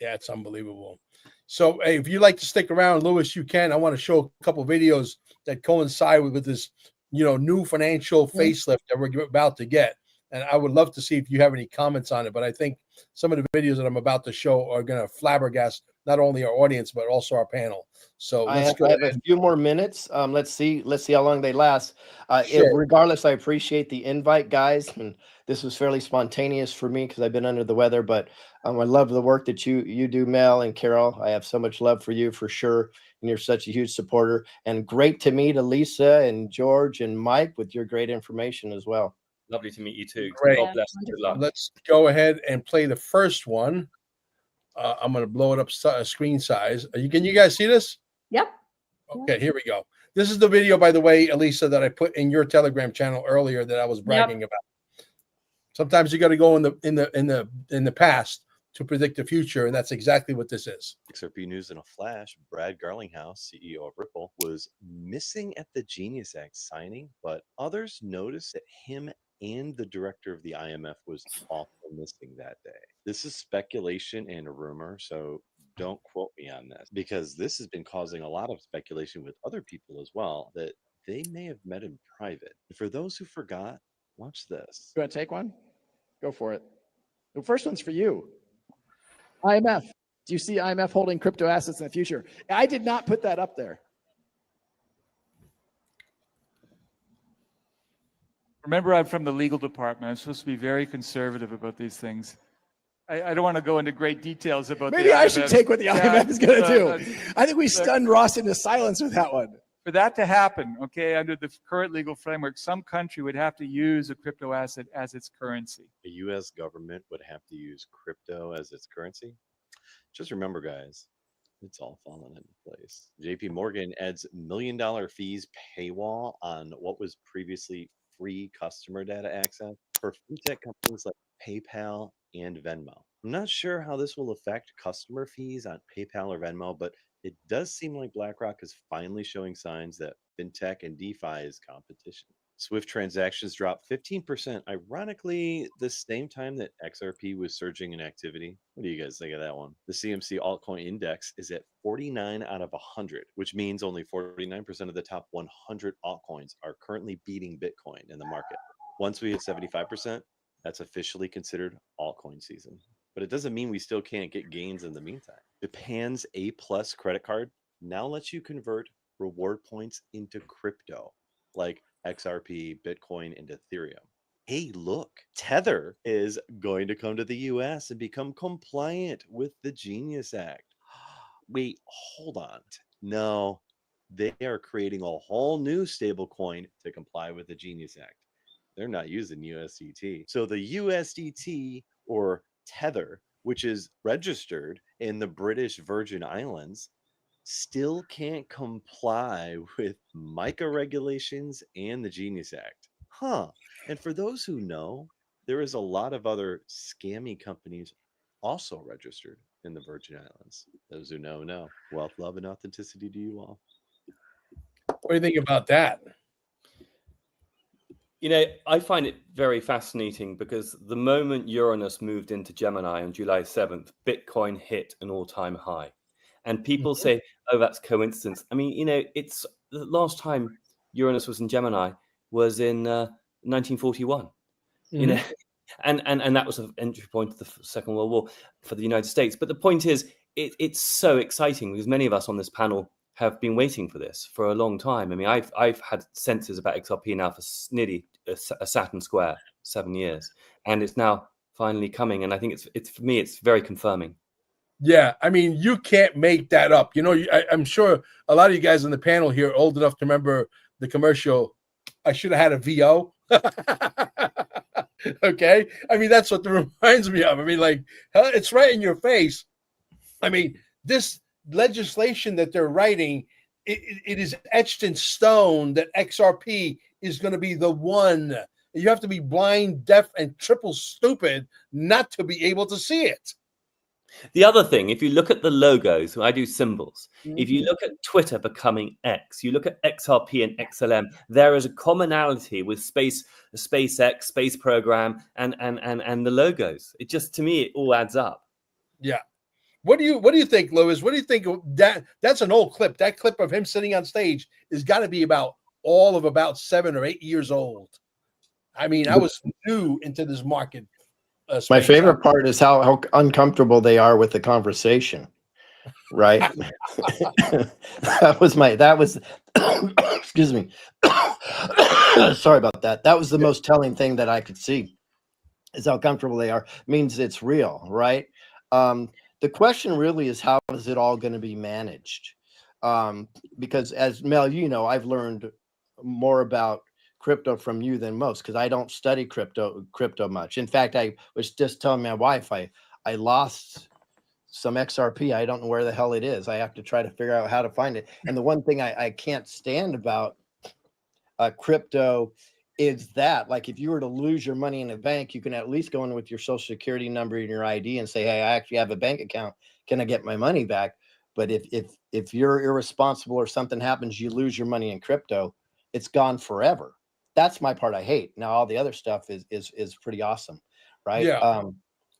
Yeah, it's unbelievable. So hey, if you'd like to stick around, Lewis, you can. I want to show a couple of videos that coincide with this, new financial facelift that we're about to get. And I would love to see if you have any comments on it. But I think some of the videos that I'm about to show are going to flabbergast not only our audience, but also our panel. So I let's have, go I have ahead. a few more minutes. Let's see how long they last. Sure. Regardless, I appreciate the invite, guys. And this was fairly spontaneous for me because I've been under the weather. But I love the work that you do, Mel and Carol. I have so much love for you for sure, and you're such a huge supporter. And great to meet Elisa and George and Mike with your great information as well. Lovely to meet you too. Great. God bless. Good luck. Let's go ahead and play the first one. I'm going to blow it up screen size. Can you guys see this? Yep. Okay, here we go. This is the video, by the way, Elisa, that I put in your Telegram channel earlier that I was bragging about. Sometimes you got to go in the past to predict the future, and that's exactly what this is. XRP news in a flash. Brad Garlinghouse, CEO of Ripple, was missing at the Genius Act signing, but others noticed that him and the director of the IMF was also missing that day. This is speculation and a rumor, so don't quote me on this, because this has been causing a lot of speculation with other people as well, that they may have met in private. For those who forgot, watch this. You want to take one? Go for it. The first one's for you. IMF. Do you see IMF holding crypto assets in the future? I did not put that up there. Remember, I'm from the legal department. I'm supposed to be very conservative about these things. I don't want to go into great details about Maybe I should take what the IMF is going to do. I think we look, stunned Ross into silence with that one. For that to happen, okay, under the current legal framework, some country would have to use a crypto asset as its currency. The US government would have to use crypto as its currency. Just remember, guys, it's all falling into place. JP Morgan adds $1 million fees paywall on what was previously free customer data access for fintech companies like PayPal and Venmo. I'm not sure how this will affect customer fees on PayPal or Venmo, but it does seem like BlackRock is finally showing signs that fintech and DeFi is competition. Swift transactions dropped 15%, ironically, the same time that XRP was surging in activity. What do you guys think of that one? The CMC altcoin index is at 49 out of 100, which means only 49% of the top 100 altcoins are currently beating Bitcoin in the market. Once we hit 75%, that's officially considered altcoin season. But it doesn't mean we still can't get gains in the meantime. Japan's A+ credit card now lets you convert reward points into crypto, like XRP, Bitcoin, and Ethereum. Hey, look, Tether is going to come to the US and become compliant with the Genius Act. Wait, hold on. No, they are creating a whole new stablecoin to comply with the Genius Act. They're not using USDT. So the USDT, or Tether, which is registered in the British Virgin Islands, still can't comply with MiCA regulations and the Genius Act. And for those who know, there is a lot of other scammy companies also registered in the Virgin Islands. Those who know. Wealth, love, and authenticity to you all. What do you think about that? You know, I find it very fascinating because the moment Uranus moved into Gemini on July 7th, Bitcoin hit an all-time high. And people say, oh, that's coincidence. I mean, you know, it's the last time Uranus was in Gemini was in 1941, you know, and that was an entry point to the Second World War for the United States. But the point is, it's so exciting because many of us on this panel have been waiting for this for a long time. I mean, I've had senses about XRP now for nearly a Saturn square, 7 years, and it's now finally coming. And I think it's for me, it's very confirming. Yeah, I mean, you can't make that up. You know, I'm sure a lot of you guys on the panel here are old enough to remember the commercial, I should have had a VO. Okay? I mean, that's what it reminds me of. I mean, like, it's right in your face. I mean, this legislation that they're writing, it is etched in stone that XRP is going to be the one. You have to be blind, deaf, and triple stupid not to be able to see it. The other thing, if you look at the logos, I do symbols. If you look at Twitter becoming X, you look at XRP and XLM, there is a commonality with SpaceX, space program, and the logos. It just, to me, it all adds up. Yeah. What do you think, Louis? What do you think of that? That's an old clip. That clip of him sitting on stage has got to be about 7 or 8 years old. I mean, I was new into this market. My space. favorite part is how uncomfortable they are with the conversation. Right. that was excuse me. Sorry about that. That was the most telling thing that I could see, is how comfortable they are. Means it's real, right? The question really is, how is it all going to be managed? Because as Mel, you know, I've learned more about crypto from you than most, because I don't study crypto much. In fact, I was just telling my wife I lost some XRP. I don't know where the hell it is. I have to try to figure out how to find it. And the one thing I can't stand about crypto is that, like, if you were to lose your money in a bank, you can at least go in with your social security number and your ID and say, hey, I actually have a bank account. Can I get my money back? But if you're irresponsible or something happens, you lose your money in crypto, it's gone forever. That's my part I hate. Now, all the other stuff is pretty awesome, right? Yeah.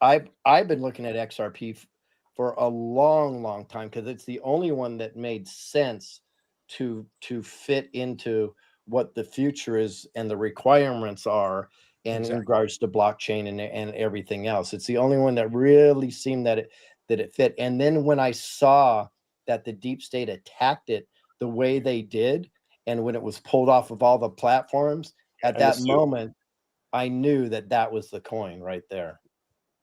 I've been looking at XRP for a long time, because it's the only one that made sense to fit into what the future is and the requirements are, and in regards to blockchain and everything else. It's the only one that really seemed that it fit. And then when I saw that the deep state attacked it the way they did, and when it was pulled off of all the platforms, at that moment, I knew that was the coin right there.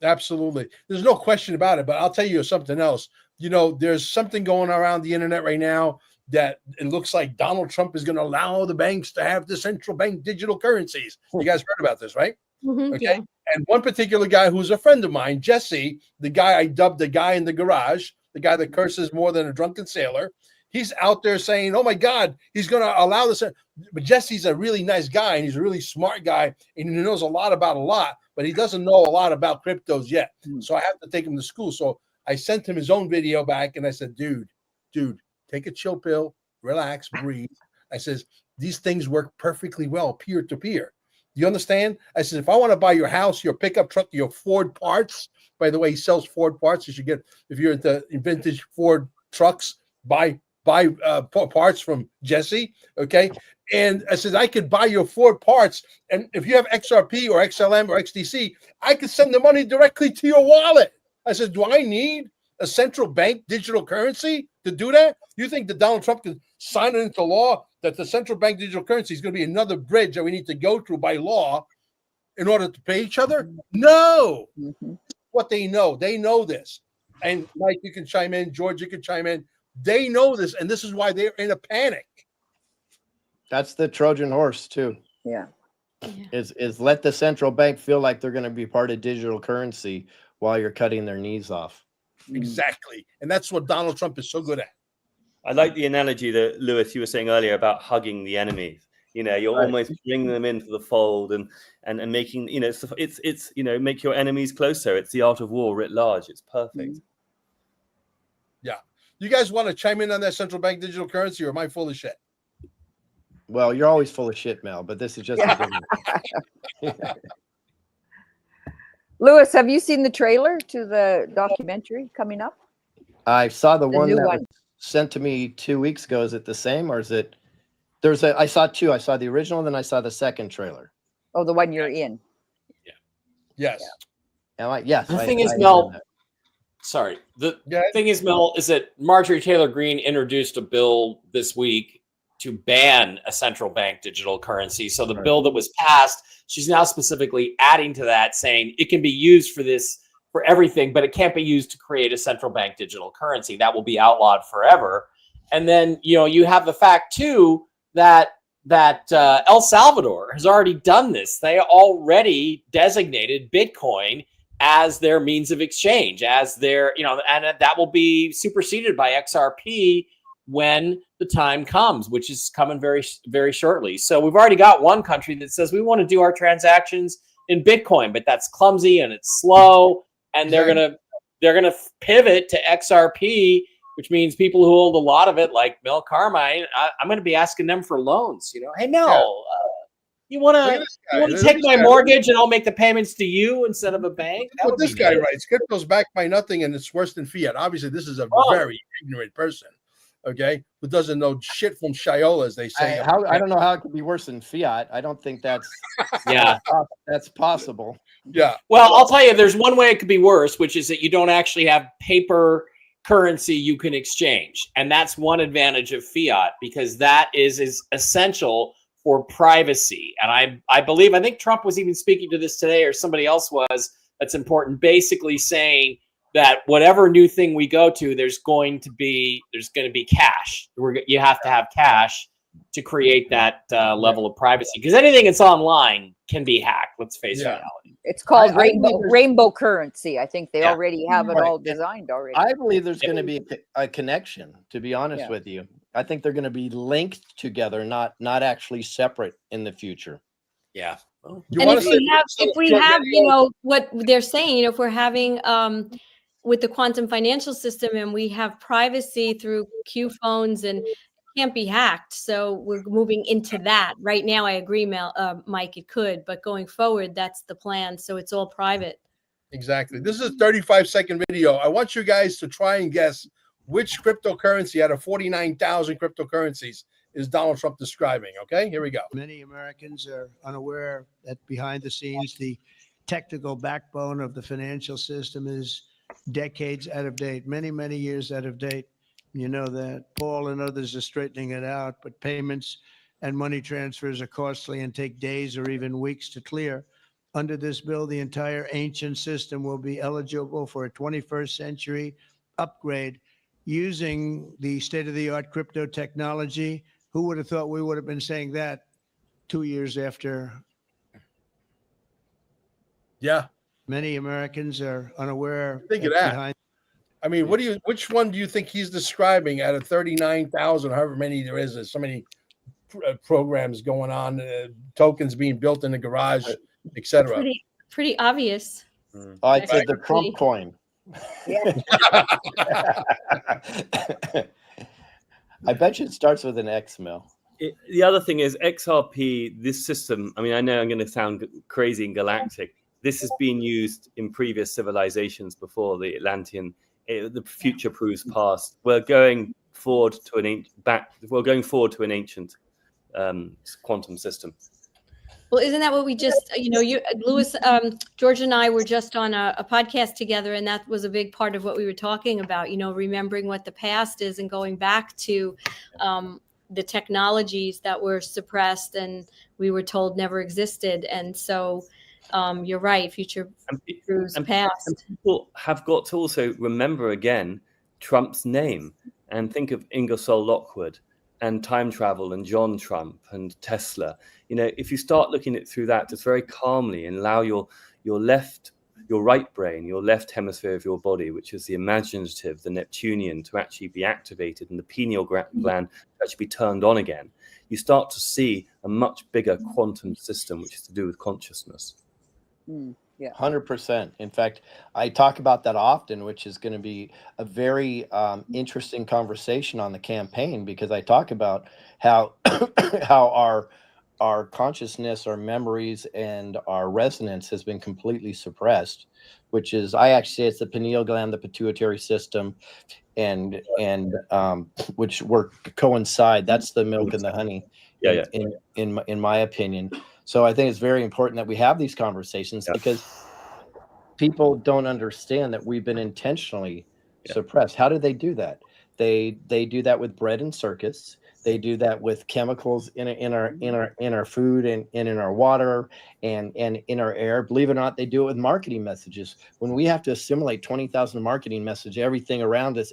Absolutely. There's no question about it, but I'll tell you something else. You know, there's something going around the internet right now that it looks like Donald Trump is going to allow the banks to have the central bank digital currencies. You guys heard about this, right? Mhm, Okay. yeah. And one particular guy who's a friend of mine, Jesse, the guy I dubbed the guy in the garage, the guy that curses more than a drunken sailor, he's out there saying, oh my God, he's going to allow this. But Jesse's a really nice guy, and he's a really smart guy, and he knows a lot about a lot, but he doesn't know a lot about cryptos yet. So I have to take him to school. So I sent him his own video back, and I said, dude, take a chill pill, relax, breathe. I says, these things work perfectly well peer-to-peer. You understand? I said, if I want to buy your house, your pickup truck, your Ford parts, by the way, he sells Ford parts. You should get, if you're into vintage Ford trucks, buy parts from Jesse. Okay. And I said, I could buy your Ford parts. And if you have XRP or XLM or XDC, I could send the money directly to your wallet. I said, do I need a central bank digital currency to do that? You think that Donald Trump can sign it into law that the central bank digital currency is going to be another bridge that we need to go through by law in order to pay each other? No. What they know this. And Mike, you can chime in. George, you can chime in. They know this, and this is why they're in a panic. That's the Trojan horse too. Yeah. Is let the central bank feel like they're going to be part of digital currency while you're cutting their knees off. Exactly. And that's what Donald Trump is so good at. I like the analogy that Lewis, you were saying earlier about hugging the enemies. You know, you're almost bringing them into the fold and making, you know, it's you know, make your enemies closer. It's the art of war writ large. It's perfect. Yeah. You guys want to chime in on that central bank digital currency, or am I full of shit? Well, you're always full of shit, Mel, but this is just a good one. Lewis, have you seen the trailer to the documentary coming up? I saw the one new that one. was sent to me 2 weeks ago. Is it the same, or is it? I saw two. I saw the original, and then I saw the second trailer. Oh, the one you're in. Yes. Yes. The thing is, Mel. Sorry. The thing is, Mel, is that Marjorie Taylor Greene introduced a bill this week to ban a central bank digital currency. So the bill that was passed, she's now specifically adding to that, saying it can be used for everything, but it can't be used to create a central bank digital currency. That will be outlawed forever. And then, you know, you have the fact too that El Salvador has already done this. They already designated Bitcoin as their means of exchange, as their, you know, and that will be superseded by XRP when the time comes, which is coming very, very shortly. So we've already got one country that says we want to do our transactions in Bitcoin, but that's clumsy and it's slow, and they're gonna pivot to XRP, which means people who hold a lot of it, like Mel Carmine, I'm going to be asking them for loans. You know, hey Mel, you want to take my mortgage and I'll make the payments to you instead of a bank? What this guy writes, crypto's backed by nothing and it's worse than fiat. Obviously, this is a very ignorant person. okay, who doesn't know shit from Shiola, as they say. I don't know how it could be worse than fiat. I don't think that's Yeah. that's possible. Yeah. Well, I'll tell you, there's one way it could be worse, which is that you don't actually have paper currency you can exchange. And that's one advantage of fiat, because that is essential for privacy. And I think Trump was even speaking to this today, or somebody else was, that's important, basically saying that whatever new thing we go to, there's going to be cash. You have to have cash to create that level of privacy, because anything that's online can be hacked. Let's face reality. It's called I believe rainbow currency. I think they Yeah. already have it all designed already. I believe there's going to be a connection, to be honest with you. I think they're going to be linked together, not actually separate in the future. Yeah. And if we have, you know, what they're saying, you know, if we're having with the quantum financial system and we have privacy through Q phones and can't be hacked. So we're moving into that right now. I agree, Mike, it could, but going forward, that's the plan. So it's all private. Exactly. This is a 35-second video. I want you guys to try and guess which cryptocurrency out of 49,000 cryptocurrencies is Donald Trump describing. Okay, here we go. Many Americans are unaware that behind the scenes, the technical backbone of the financial system is decades out of date, many, many years out of date. You know that. Paul and others are straightening it out, but payments and money transfers are costly and take days or even weeks to clear. Under this bill, the entire ancient system will be eligible for a 21st century upgrade using the state-of-the-art crypto technology. Who would have thought we would have been saying that 2 years after? Yeah. Many Americans are unaware. Think of that. I mean, which one do you think he's describing out of 39,000, however many there is? There's so many programs going on, tokens being built in the garage, etc. Pretty obvious. I'd say the Trump coin. I bet you it starts with an X, Mel. The other thing is XRP, this system, I mean, I know I'm going to sound crazy and galactic. This has been used in previous civilizations before the Atlantean. The future proves past. We're going forward to an ancient quantum system. Well, isn't that what we just, you know, Lewis, George and I were just on a podcast together, and that was a big part of what we were talking about, you know, remembering what the past is and going back to the technologies that were suppressed and we were told never existed. And so you're right, future proves past. And people have got to also remember again Trump's name and think of Ingersoll Lockwood and time travel and John Trump and Tesla. You know, if you start looking at it through that, just very calmly, and allow your right brain, your left hemisphere of your body, which is the imaginative, the Neptunian, to actually be activated, and the pineal gland to actually be turned on again, you start to see a much bigger quantum system, which is to do with consciousness. Yeah, 100%. In fact, I talk about that often, which is going to be a very interesting conversation on the campaign, because I talk about how our consciousness, our memories, and our resonance has been completely suppressed, which is, I actually say it's the pineal gland, the pituitary system, and which coincide. That's the milk and the honey. Yeah. In my opinion. So I think it's very important that we have these conversations, because people don't understand that we've been intentionally suppressed. How do they do that? They do that with bread and circus. They do that with chemicals in our food and in our water and in our air. Believe it or not, they do it with marketing messages. When we have to assimilate 20,000 marketing messages, everything around us,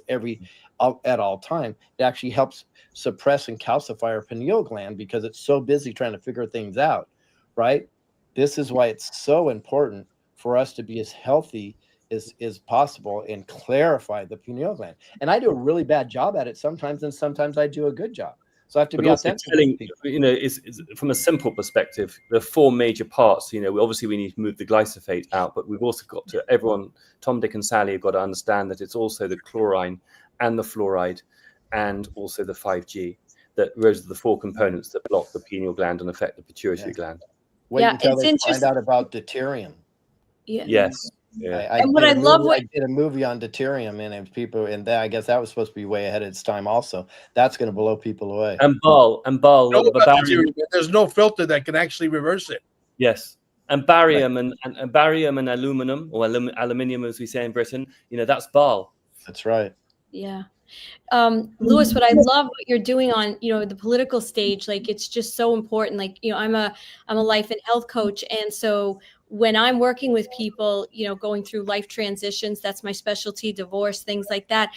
at all time, it actually helps suppress and calcify our pineal gland, because it's so busy trying to figure things out, right? This is why it's so important for us to be as healthy as possible and clarify the pineal gland. And I do a really bad job at it sometimes, and sometimes I do a good job. So I have to be authentic. You know, is from a simple perspective, there are four major parts. You know, we need to move the glyphosate out, but we've also got to, everyone, Tom, Dick, and Sally have got to understand that it's also the chlorine and the fluoride and also the 5G. That those are the four components that block the pineal gland and affect the pituitary gland. Wait until they find out about deuterium. Yeah. Yes. Yeah. And what I love what I did a movie on deuterium, and people, and that, I guess that was supposed to be way ahead of its time. Also, that's going to blow people away. And Bal, No, the about barium, deuterium, there's no filter that can actually reverse it. yes, and barium and barium and aluminum, or aluminium as we say in Britain, that's Bal. That's right. Yeah. Louis, what I love what you're doing on, the political stage, like it's just so important. Like, I'm a life and health coach. And so when I'm working with people, going through life transitions, that's my specialty, divorce, things like that,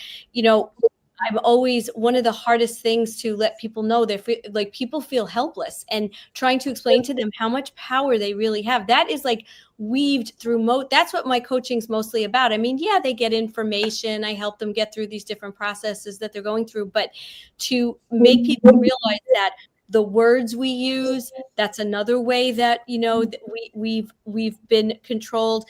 I'm always, one of the hardest things to let people know, like people feel helpless, and trying to explain to them how much power they really have. That is like weaved through that's what my coaching's mostly about. I mean, yeah, they get information. I help them get through these different processes that they're going through, but to make people realize that the words we use, that's another way that, we've been controlled.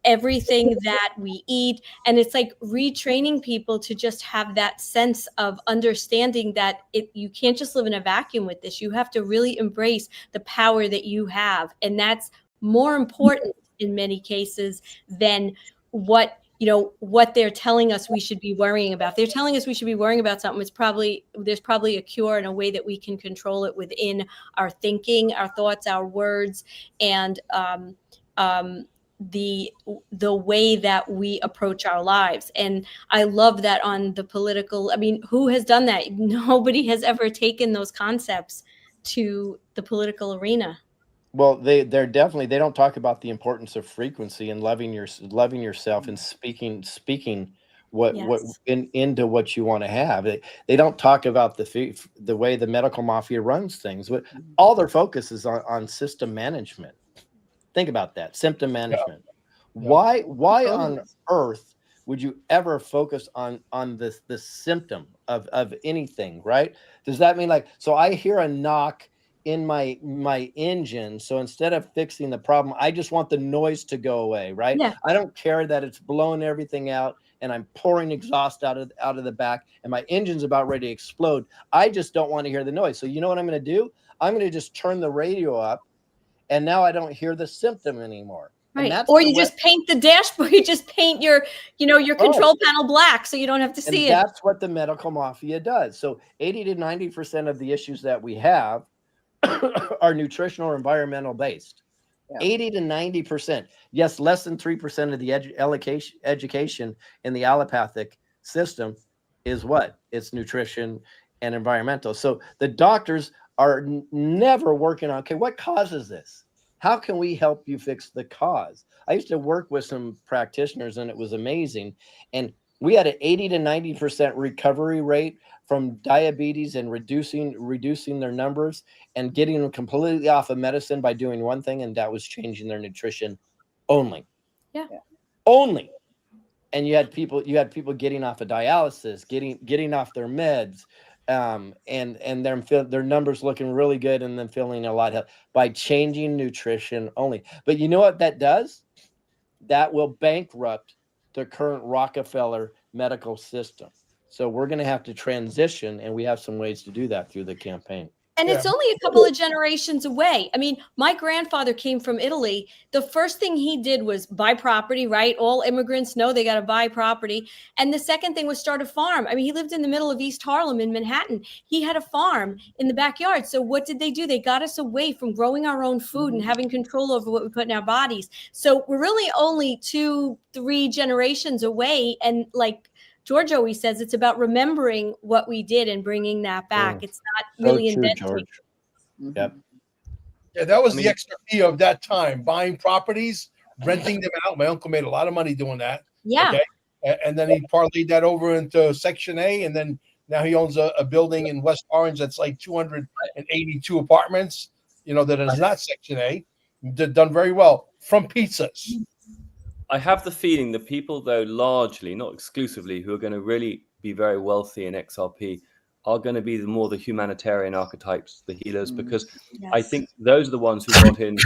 Everything that we eat. And it's like retraining people to just have that sense of understanding that you can't just live in a vacuum with this. You have to really embrace the power that you have. And that's more important in many cases than what they're telling us we should be worrying about. They're telling us we should be worrying about something. There's probably a cure and a way that we can control it within our thinking, our thoughts, our words, and the way that we approach our lives. And I love that on the political, I mean, who has done that? Nobody has ever taken those concepts to the political arena. Well, they're definitely, they don't talk about the importance of frequency and loving yourself and speaking into what you want to have. They don't talk about the way the medical mafia runs things, but all their focus is on system management. Think about that, symptom management. Yeah. Why on earth would you ever focus on the symptom of anything, right? Does that mean, like, so I hear a knock in my engine, so instead of fixing the problem, I just want the noise to go away, right? Yeah. I don't care that it's blowing everything out and I'm pouring exhaust out of the back and my engine's about ready to explode. I just don't want to hear the noise. So you know what I'm going to do? I'm going to just turn the radio up, and now I don't hear the symptom anymore. Right. Or you just paint the dashboard. You just paint your control panel black, so you don't have to see it. That's what the medical mafia does. So 80 to 90% of the issues that we have are nutritional or environmental based. Yeah. 80 to 90%. Yes, less than 3% of the education in the allopathic system is what? It's nutrition and environmental. So the doctors are never working on, okay, what causes this? How can we help you fix the cause? I used to work with some practitioners, and it was amazing. And we had an 80 to 90% recovery rate from diabetes, and reducing their numbers and getting them completely off of medicine by doing one thing, and that was changing their nutrition only. Yeah. Only. And you had people getting off of dialysis, getting off their meds, and their numbers looking really good, and then feeling a lot healthy by changing nutrition only. But you know what that does? That will bankrupt the current Rockefeller medical system. So we're going to have to transition, and we have some ways to do that through the campaign. And it's only a couple of generations away. I mean, my grandfather came from Italy. The first thing he did was buy property, right? All immigrants know they got to buy property. And the second thing was start a farm. I mean, he lived in the middle of East Harlem in Manhattan. He had a farm in the backyard. So what did they do? They got us away from growing our own food and having control over what we put in our bodies. So we're really only 2-3 generations away. And like George always says, it's about remembering what we did and bringing that back. It's not really inventing. George. Yep. Yeah, that was the XRP of that time, buying properties, renting them out. My uncle made a lot of money doing that. Yeah. Okay? And then he parlayed that over into Section A, and then now he owns a building in West Orange that's like 282 apartments, that is not Section A. Done very well from pizzas. I have the feeling the people, though, largely, not exclusively, who are going to really be very wealthy in XRP are going to be the humanitarian archetypes, the healers, because I think those are the ones who got in,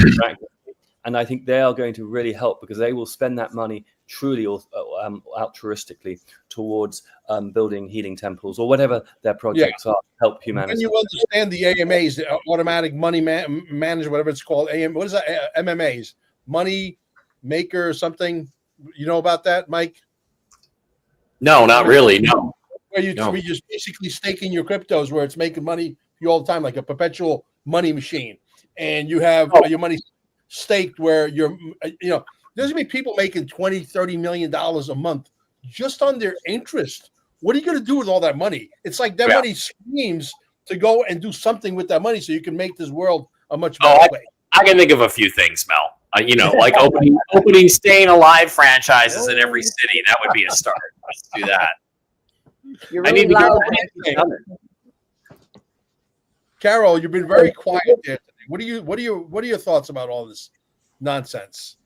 and I think they are going to really help, because they will spend that money truly altruistically towards building healing temples or whatever their projects are, help humanity. And you understand the AMAs, the automatic money management, whatever it's called, what is that? MMAs, money Maker or something. You know about that, Mike? No, not really. No. Where you're just basically staking your cryptos, where it's making money for you all the time, like a perpetual money machine, and you have your money staked where you're, there's gonna be people making $20-30 million a month just on their interest. What are you gonna do with all that money? It's like that money screams to go and do something with that money so you can make this world a much better place. I can think of a few things, Mel. Like opening Staying Alive franchises in every city. That would be a start. Let's do that. You're really loud. Carol, you've been very quiet there today. What are your thoughts about all this nonsense?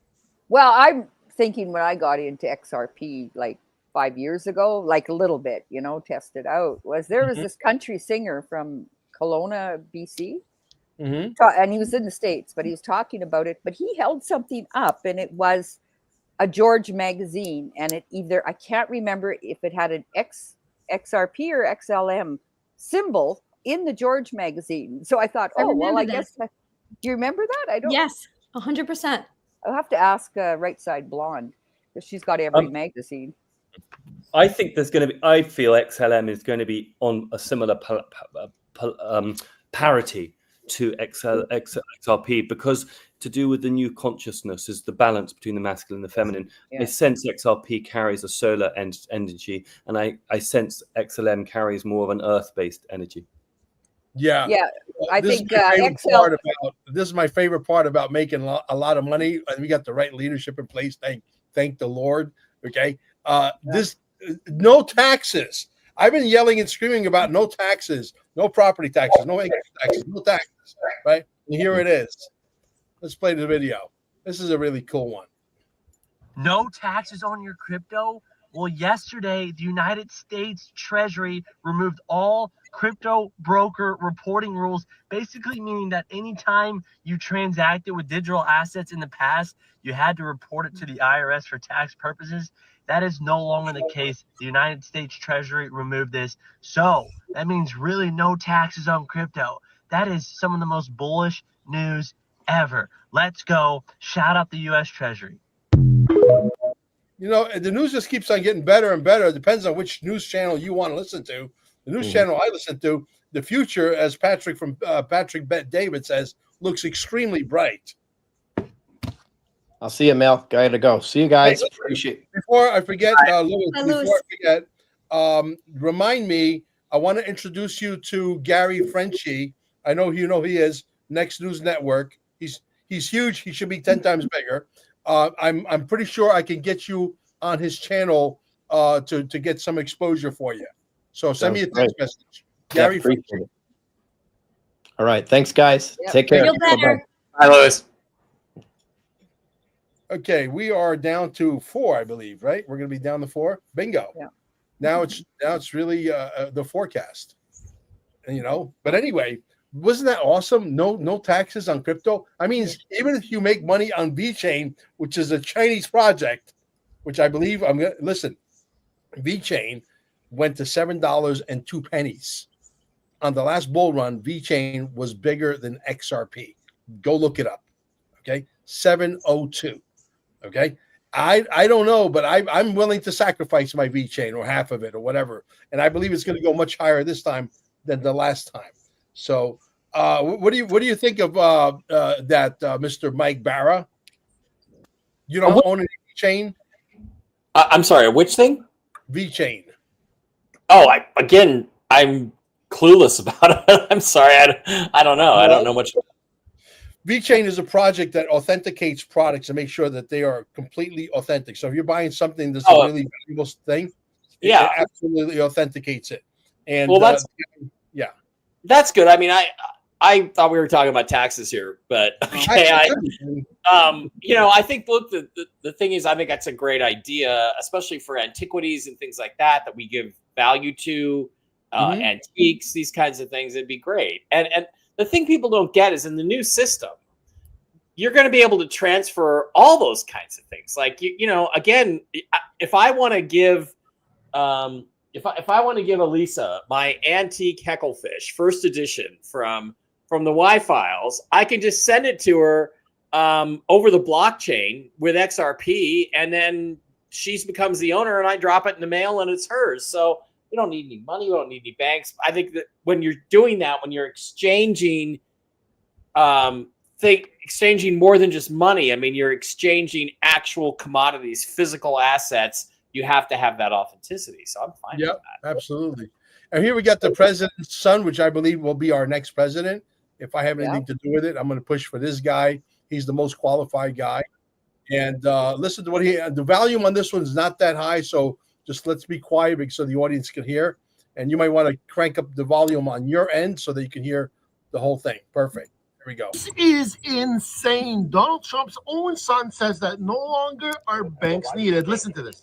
Well, I'm thinking when I got into XRP like 5 years ago, like a little bit, test it out, was there was this country singer from Kelowna, BC. And he was in the States, but he was talking about it. But he held something up, and it was a George magazine, and it either, I can't remember if it had an XRP or XLM symbol in the George magazine. So I thought, I guess. Do you remember that? I don't. Yes, 100%. I'll have to ask Right Side Blonde, because she's got every magazine. I think I feel XLM is going to be on a similar parity to XRP, because to do with the new consciousness is the balance between the masculine and the feminine. I sense XRP carries a solar energy, and I sense XLM carries more of an earth-based energy. Yeah. I think this is my favorite part about making a lot of money, and we got the right leadership in place. Thank the Lord. Okay. No taxes. I've been yelling and screaming about no taxes, no property taxes, no income taxes, no taxes. Right? And here it is. Let's play the video. This is a really cool one. No taxes on your crypto? Well, yesterday, the United States Treasury removed all crypto broker reporting rules, basically meaning that anytime you transacted with digital assets in the past, you had to report it to the IRS for tax purposes. That is no longer the case. The United States Treasury removed this. So that means really no taxes on crypto. That is some of the most bullish news ever. Let's go. Shout out the U.S. Treasury. The news just keeps on getting better and better. It depends on which news channel you want to listen to. The news channel I listen to, the future, as Patrick from Patrick Bet David says, looks extremely bright. I'll see you, Mel. Gotta go. See you guys. Appreciate it. Before I forget, Louis, remind me, I want to introduce you to Gary Frenchie. I know you know he is. Next News Network. He's huge. He should be 10 times bigger. I'm pretty sure I can get you on his channel to get some exposure for you. So send me a text message. Gary Frenchie. All right. Thanks, guys. Take care. Feel better. Bye, Louis. Okay, we are down to 4, I believe, right? We're going to be down to 4. Bingo. Yeah. Now it's really the forecast, But anyway, wasn't that awesome? No taxes on crypto. I mean, even if you make money on VeChain, which is a Chinese project, which I believe VeChain went to $7.02 on the last bull run. VeChain was bigger than XRP. Go look it up. Okay, 702. Okay, I don't know, but I'm willing to sacrifice my VeChain or half of it or whatever, and I believe it's going to go much higher this time than the last time. So, what do you think of that, Mr. Mike Barra? You don't own any VeChain? I'm sorry, which thing? VeChain. Oh, I'm clueless about it. I'm sorry, I don't know. I don't know much. VeChain is a project that authenticates products and makes sure that they are completely authentic. So if you're buying something that's a really valuable thing, it absolutely authenticates it. And that's good. I mean, I thought we were talking about taxes here, but okay. I think look, the thing is, I think that's a great idea, especially for antiquities and things like that we give value to, antiques, these kinds of things. It'd be great. And the thing people don't get is in the new system, you're going to be able to transfer all those kinds of things. Like, again, if I want to give, if I want to give Elisa my antique Hecklefish first edition from the Y files, I can just send it to her over the blockchain with XRP, and then she becomes the owner, and I drop it in the mail, and it's hers. So we don't need any money. We don't need any banks. I think that when you're doing that, when you're exchanging, exchanging more than just money. I mean, you're exchanging actual commodities, physical assets. You have to have that authenticity. So I'm fine with that. Absolutely. And here we got the president's son, which I believe will be our next president. If I have anything to do with it, I'm going to push for this guy. He's the most qualified guy. And listen to what the volume on this one is not that high. So just let's be quiet so the audience can hear. And you might want to crank up the volume on your end so that you can hear the whole thing. Perfect. Here we go. This is insane. Donald Trump's own son says that no longer are banks needed. Listen to this.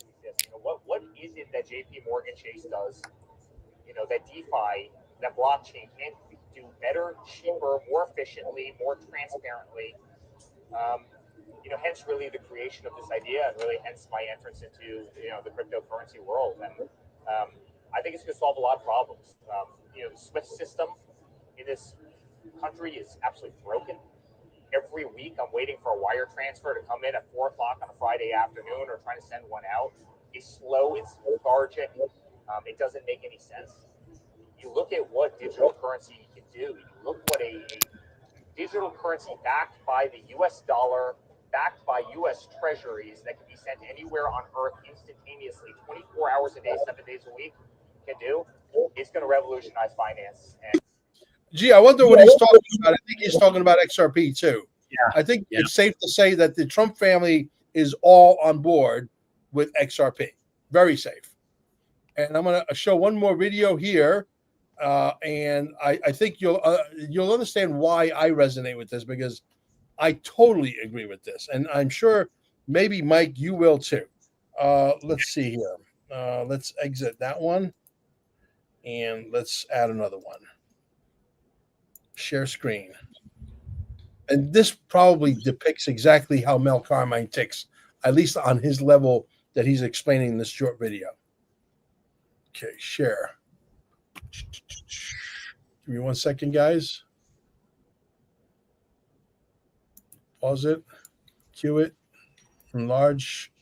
What is it that JP Morgan Chase does? That DeFi, that blockchain can do better, cheaper, more efficiently, more transparently. Hence really the creation of this idea, and really hence my entrance into the cryptocurrency world. And I think it's going to solve a lot of problems. The SWIFT system in this country is absolutely broken. Every week, I'm waiting for a wire transfer to come in at 4 o'clock on a Friday afternoon, or trying to send one out. It's slow, it's lethargic. It doesn't make any sense. You look at what digital currency can do. You look what a digital currency backed by the US dollar, backed by US treasuries, that can be sent anywhere on Earth instantaneously, 24 hours a day, 7 days a week, can do. It's going to revolutionize finance. And gee, I wonder what he's talking about. I think he's talking about XRP too. Yeah. I think it's safe to say that the Trump family is all on board with XRP. Very safe. And I'm going to show one more video here. And I think you'll understand why I resonate with this, because I totally agree with this. And I'm sure maybe, Mike, you will too. Let's see here. Let's exit that one. And let's add another one. Share screen. And this probably depicts exactly how Mel Carmine ticks, at least on his level that he's explaining in this short video. Okay, share. Give me 1 second, guys. Pause it, cue it, enlarge,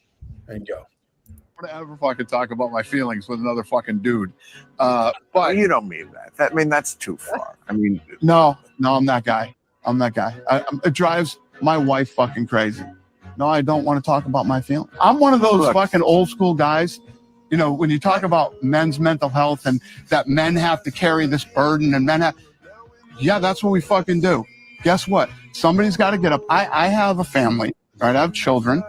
and go. Ever fucking talk about my feelings with another fucking dude. But you don't mean that. That's too far. I mean, no, I'm that guy. It drives my wife fucking crazy. No, I don't want to talk about my feelings. I'm one of those fucking old school guys. When you talk about men's mental health and that men have to carry this burden and that's what we fucking do. Guess what? Somebody's got to get up. I have a family, right? I have children.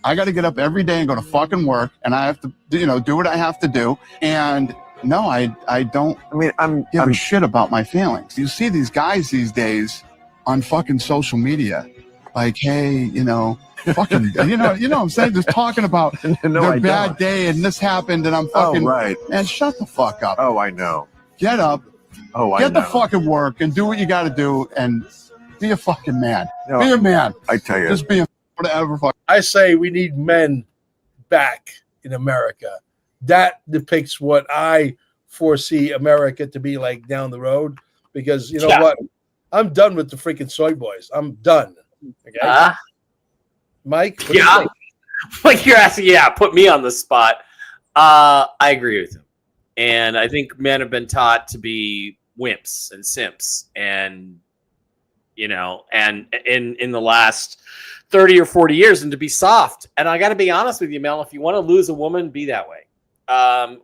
I got to get up every day and go to fucking work, and I have to, do what I have to do. And no, I don't. I mean, I'm give a shit about my feelings. You see these guys these days on fucking social media, like, hey, fucking, you know what I'm saying? Just talking about their bad day and this happened and I'm fucking, right. Man, shut the fuck up. Oh, I know. Get up. Oh, I know. Get the fucking work and do what you got to do and be a fucking man. Be a man. I tell you. Just be a whatever. I say we need men back in America. That depicts what I foresee America to be like down the road, because you know what? I'm done with the freaking soy boys. I'm done. Okay. Mike? Like you're asking, put me on the spot. I agree with him. And I think men have been taught to be wimps and simps, and and in the last 30 or 40 years, and to be soft. And I got to be honest with you, Mel, if you want to lose a woman, be that way.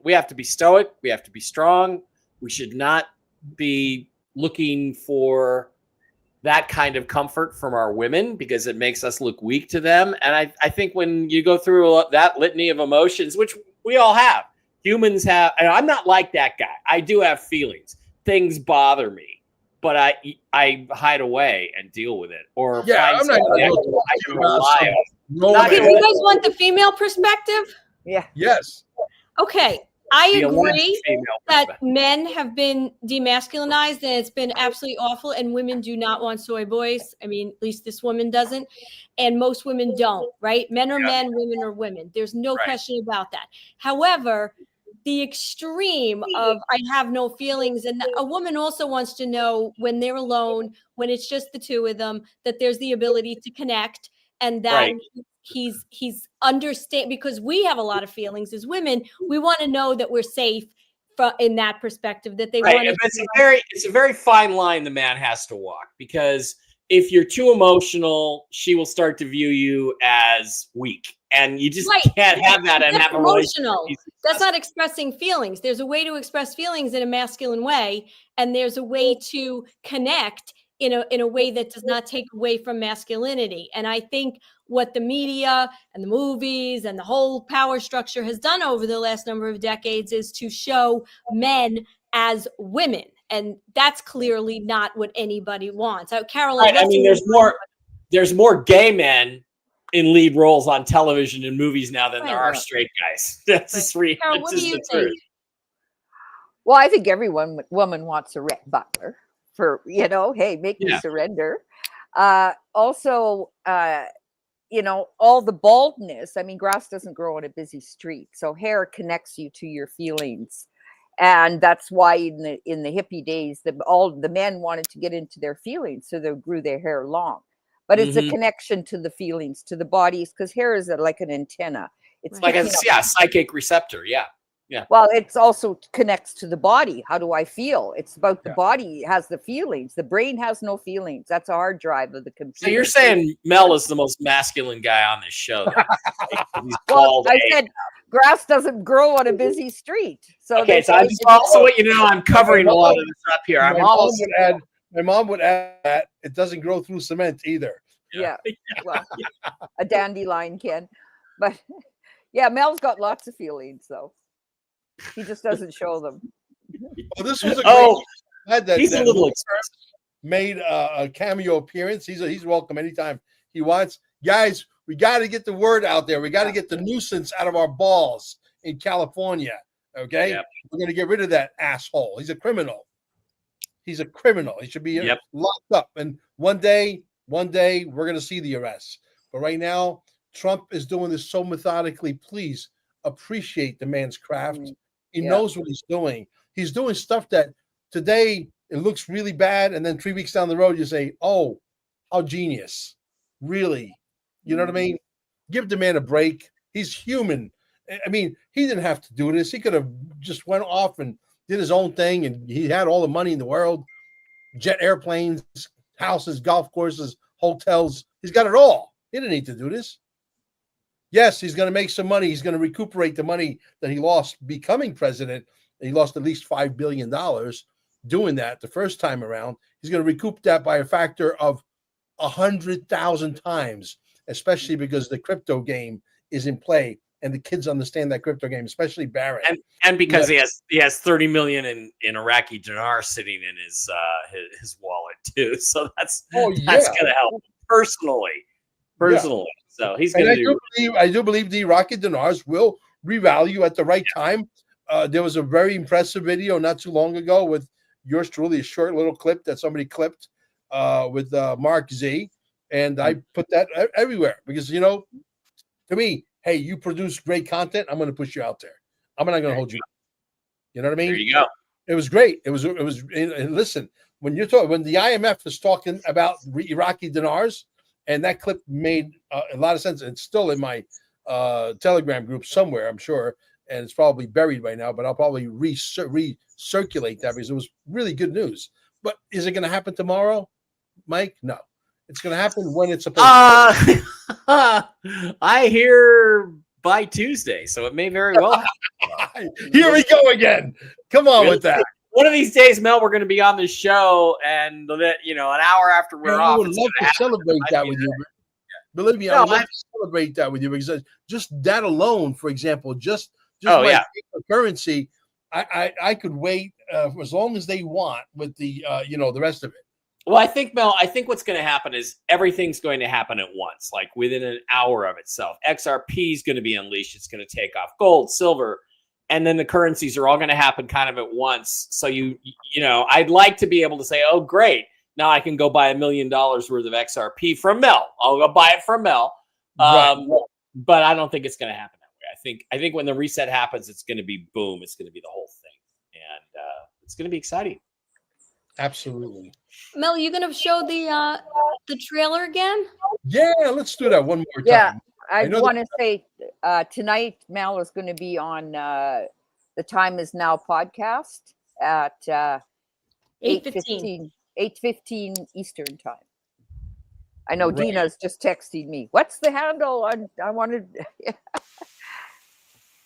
We have to be stoic. We have to be strong. We should not be looking for that kind of comfort from our women, because it makes us look weak to them. And I think when you go through that litany of emotions, which we all have, humans have, and I'm not like that guy. I do have feelings. Things bother me, but I hide away and deal with it. Or find somebody I can rely on. Okay, you guys want the female perspective? Yeah. Yes. Okay. I agree that men have been demasculinized and it's been absolutely awful, and women do not want soy boys. I mean, at least this woman doesn't, and most women don't, right? Men are men, women are women. There's no question about that. However, the extreme of I have no feelings. And a woman also wants to know when they're alone, when it's just the two of them, that there's the ability to connect, and that he's understand, because we have a lot of feelings as women. We want to know that we're safe in that perspective, that they want to. It's a very fine line the man has to walk, because if you're too emotional, she will start to view you as weak, and you just can't have that and have a emotional. That's not expressing feelings. There's a way to express feelings in a masculine way, and there's a way to connect in a way that does not take away from masculinity. And I think what the media and the movies and the whole power structure has done over the last number of decades is to show men as women. And that's clearly not what anybody wants. Carol, I mean, there's more gay men in lead roles on television and movies now than there are straight guys. That's just Carol, what do you think? Well, I think every woman wants a Rhett Butler for, hey, make me surrender. Also, all the baldness. I mean, grass doesn't grow on a busy street. So hair connects you to your feelings. And that's why in the hippie days, all the men wanted to get into their feelings, so they grew their hair long. But it's a connection to the feelings, to the bodies, because hair is like an antenna. It's like a psychic receptor. Yeah. Well, it's also connects to the body. How do I feel? It's about the body has the feelings. The brain has no feelings. That's a hard drive of the computer. So you're saying Mel is the most masculine guy on this show? He's well, I said grass doesn't grow on a busy street. So okay, so I'm just also what I'm covering a lot of this up here. My mom would add that it doesn't grow through cement either. Yeah. Well, a dandelion can, but Mel's got lots of feelings though. He just doesn't show them. Well, this was a he's a little expensive. Made a cameo appearance. He's welcome anytime he wants. Guys, we got to get the word out there. We got to get the nuisance out of our balls in California. Okay, we're going to get rid of that asshole. He's a criminal. He should be locked up. And one day we're going to see the arrests. But right now, Trump is doing this so methodically. Please appreciate the man's craft. He knows what he's doing. He's doing stuff that today it looks really bad, and then 3 weeks down the road you say, "Oh, how genius!" Really, you know what I mean? Give the man a break. He's human. I mean, he didn't have to do this. He could have just went off and did his own thing, and he had all the money in the world: jet airplanes, houses, golf courses, hotels. He's got it all. He didn't need to do this. Yes, he's going to make some money. He's going to recuperate the money that he lost becoming president. He lost at least $5 billion doing that the first time around. He's going to recoup that by a factor of 100,000 times, especially because the crypto game is in play and the kids understand that crypto game, especially Barrett. And because he has 30 million in Iraqi dinar sitting in his wallet too. So that's going to help personally. So he's going to I do believe the Iraqi dinars will revalue at the right time. There was a very impressive video not too long ago with yours truly, a short little clip that somebody clipped with Mark Z. And I put that everywhere because, to me, hey, you produce great content. I'm going to push you out there. I'm not going to hold you. You know what I mean? There you go. It was great. It was. And listen, when the IMF is talking about Iraqi dinars, and that clip made a lot of sense. It's still in my Telegram group somewhere, I'm sure, and it's probably buried by now. But I'll probably recirculate that because it was really good news. But is it going to happen tomorrow, Mike? No, it's going to happen when it's supposed to. I hear by Tuesday, so it may very well happen. Here we go again. Come on with that. One of these days, Mel, we're going to be on this show, and an hour after we're off. I would love to celebrate that with you. Believe me, I would love to celebrate that with you because just that alone, for example, just currency, I could wait for as long as they want with the the rest of it. Well, I think what's going to happen is everything's going to happen at once, like within an hour of itself. XRP is going to be unleashed. It's going to take off gold, silver. And then the currencies are all going to happen kind of at once. So I'd like to be able to say, oh, great. Now I can go buy $1 million worth of XRP from Mel. I'll go buy it from Mel. But I don't think it's going to happen that way. I think when the reset happens, it's going to be boom. It's going to be the whole thing, and it's going to be exciting. Absolutely. Mel, you going to show the trailer again? Yeah, let's do that one more time. Yeah, I know want to say tonight Mel is going to be on the Time Is Now podcast at 8:15 Eastern time. I know Right. Dina's just texting me. What's the handle? I wanted to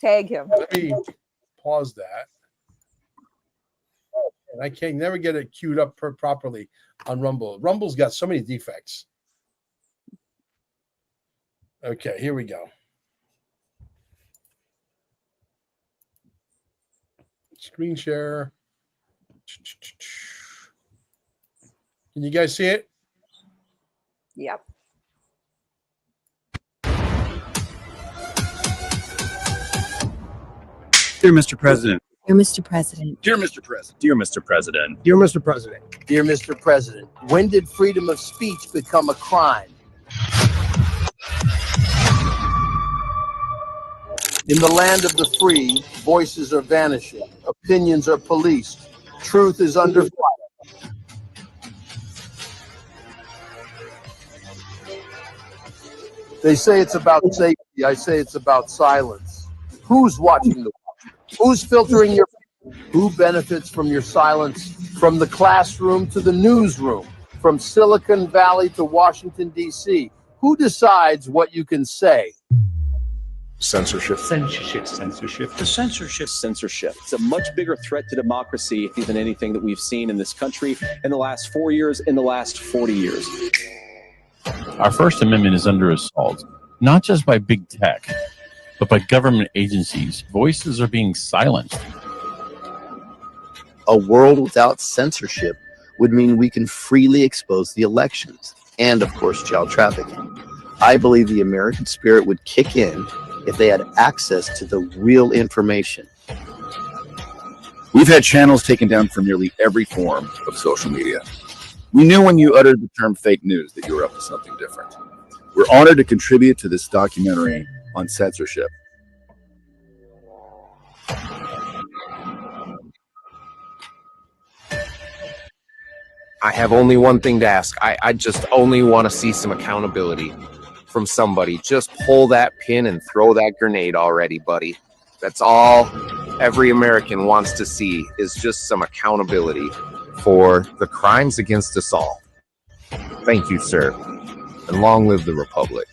tag him. Let me pause that. And I can never get it queued up properly on Rumble. Rumble's got so many defects. Okay, here we go. Screen share. Can you guys see it? Yep. Dear Mr. President. Dear Mr. President. Dear Mr. President. Dear Mr. President. Dear Mr. President. Dear Mr. President. When did freedom of speech become a crime? In the land of the free, voices are vanishing, opinions are policed, truth is under fire. They say it's about safety, I say it's about silence. Who's watching the watch? Who's filtering your? Who benefits from your silence? From the classroom to the newsroom, from Silicon Valley to Washington, D.C. Who decides what you can say? Censorship. Censorship. Censorship. The censorship. Censorship. It's a much bigger threat to democracy than anything that we've seen in this country in the last 4 years, in the last 40 years. Our First Amendment is under assault, not just by big tech, but by government agencies. Voices are being silenced. A world without censorship would mean we can freely expose the elections and, of course, child trafficking. I believe the American spirit would kick in if they had access to the real information. We've had channels taken down from nearly every form of social media. We knew when you uttered the term fake news that you were up to something different. We're honored to contribute to this documentary on censorship. I have only one thing to ask. I just only want to see some accountability from somebody. Just pull that pin and throw that grenade already, buddy. That's all every American wants to see, is just some accountability for the crimes against us all. Thank you, sir. And long live the Republic.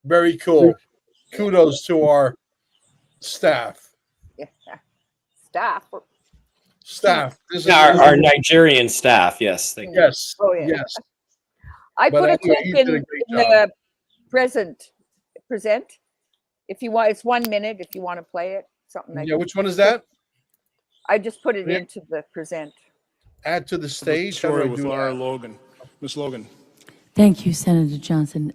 Very cool. Kudos to our staff. Yeah. Staff. This is Our Nigerian staff. Yes. Thank you. Yes. Oh, yeah. Yes. I But put a anyway, clip he's in did a great the present. If you want, it's 1 minute. If you want to play it, something like Yeah, which one is that? I just put it Yeah. into the present. Add to the stage. How do Story I with do Laura that? Logan. Miss Logan. Thank you, Senator Johnson.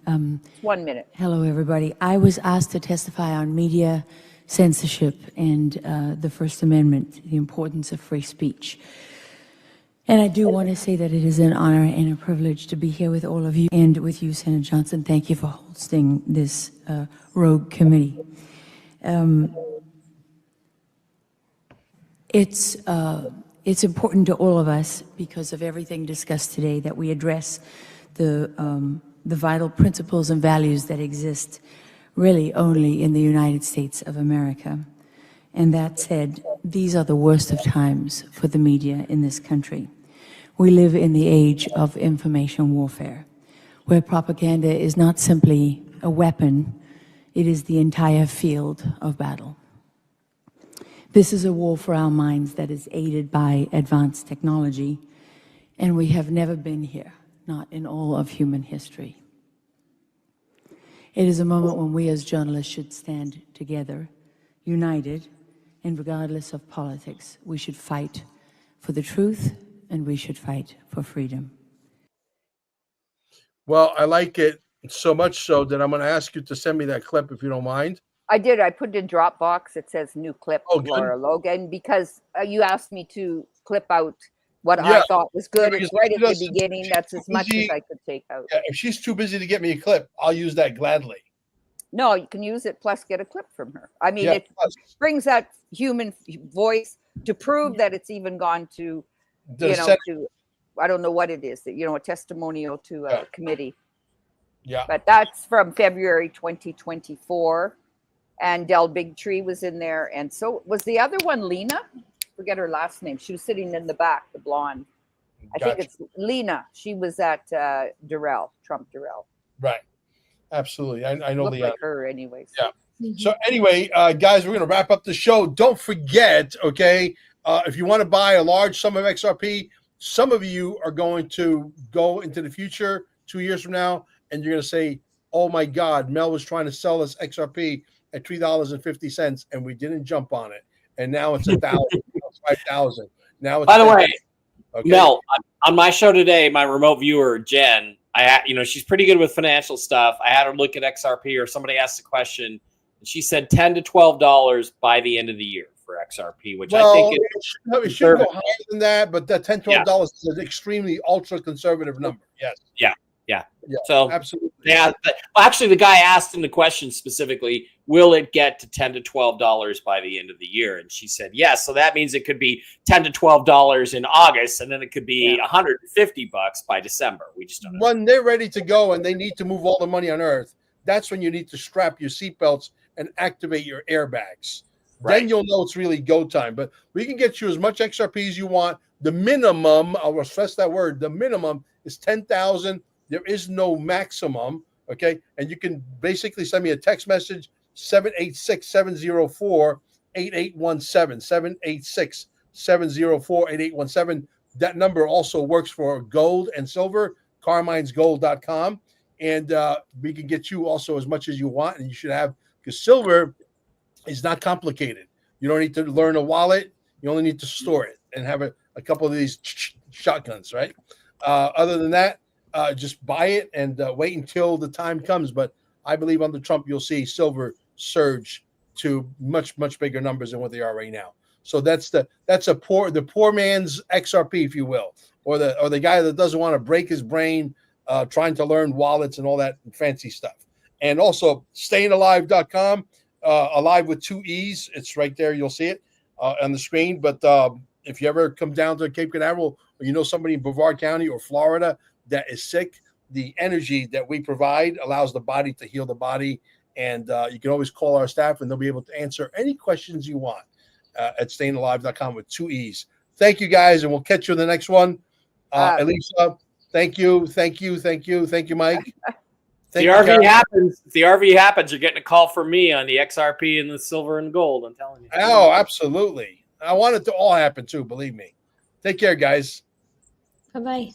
1 minute. Hello, everybody. I was asked to testify on media censorship and the First Amendment, the importance of free speech. And I do want to say that it is an honor and a privilege to be here with all of you and with you, Senator Johnson. Thank you for hosting this rogue committee. It's important to all of us, because of everything discussed today, that we address the vital principles and values that exist really only in the United States of America. And that said, these are the worst of times for the media in this country. We live in the age of information warfare, where propaganda is not simply a weapon, it is the entire field of battle. This is a war for our minds that is aided by advanced technology, and we have never been here, not in all of human history. It is a moment when we as journalists should stand together, united, and regardless of politics, we should fight for the truth and we should fight for freedom. Well, I like it so much so that I'm going to ask you to send me that clip if you don't mind. I did. I put it in Dropbox. It says new clip, Oh, good. Laura Logan, because you asked me to clip out what Yeah. I thought was good. Yeah, It's because right at the she's beginning. That's as much as busy. I could take out. Yeah, if she's too busy to get me a clip, I'll use that gladly. No, you can use it plus get a clip from her. I mean, Yeah, it brings that human voice to prove that it's even gone to, The you know, Senate- to, I don't know what it is, you know, a testimonial to a committee. Yeah. But that's from February 2024. And Del Bigtree was in there. And so was the other one Lena? Forget her last name. She was sitting in the back, the blonde. I think it's Lena. She was at Trump Durrell. Right. Absolutely. I know Looked Leon. like her anyways. Yeah. So anyway, guys, we're going to wrap up the show. Don't forget, okay, if you want to buy a large sum of XRP, some of you are going to go into the future 2 years from now, and you're going to say, oh my God, Mel was trying to sell us XRP at $3.50, and we didn't jump on it. And now it's 1,000, 5,000. Now it's By the way, 10,000. Okay. Mel, on my show today, my remote viewer, Jen, she's pretty good with financial stuff. I had her look at XRP, or somebody asked a question, and she said $10 to $12 by the end of the year for XRP, which I think it should go higher than that, but that $10, $12 is an extremely ultra conservative number. Yes. Yeah. Yeah, So absolutely. Yeah. Actually, the guy asked in the question specifically, will it get to $10 to $12 by the end of the year? And she said yes. So that means it could be $10 to $12 in August, and then it could be $150 by December. We just don't know. When they're ready to go and they need to move all the money on Earth, that's when you need to strap your seatbelts and activate your airbags. Right. Then you'll know it's really go time. But we can get you as much XRP as you want. The minimum, I'll stress that word, the minimum is 10,000. There is no maximum, okay? And you can basically send me a text message, 786-704-8817, 786-704-8817. That number also works for gold and silver, carminesgold.com. And we can get you also as much as you want, and you should have, because silver is not complicated. You don't need to learn a wallet. You only need to store it and have a couple of these shotguns, right? Other than that, just buy it and wait until the time comes. But I believe under Trump, you'll see silver surge to much, much bigger numbers than what they are right now. So that's the poor man's XRP, if you will, or the guy that doesn't want to break his brain trying to learn wallets and all that fancy stuff. And also stayingalive.com, alive with 2 E's. It's right there. You'll see it on the screen. But if you ever come down to Cape Canaveral, or you know somebody in Brevard County or Florida that is sick, the energy that we provide allows the body to heal the body. And you can always call our staff, and they'll be able to answer any questions you want at stayingalive.com with 2 E's. Thank you, guys, and we'll catch you in the next one. Elisa, thank you, Mike. If the RV happens, you're getting a call from me on the XRP and the silver and gold. I'm telling you. Oh, absolutely. I want it to all happen too, believe me. Take care, guys. Bye-bye.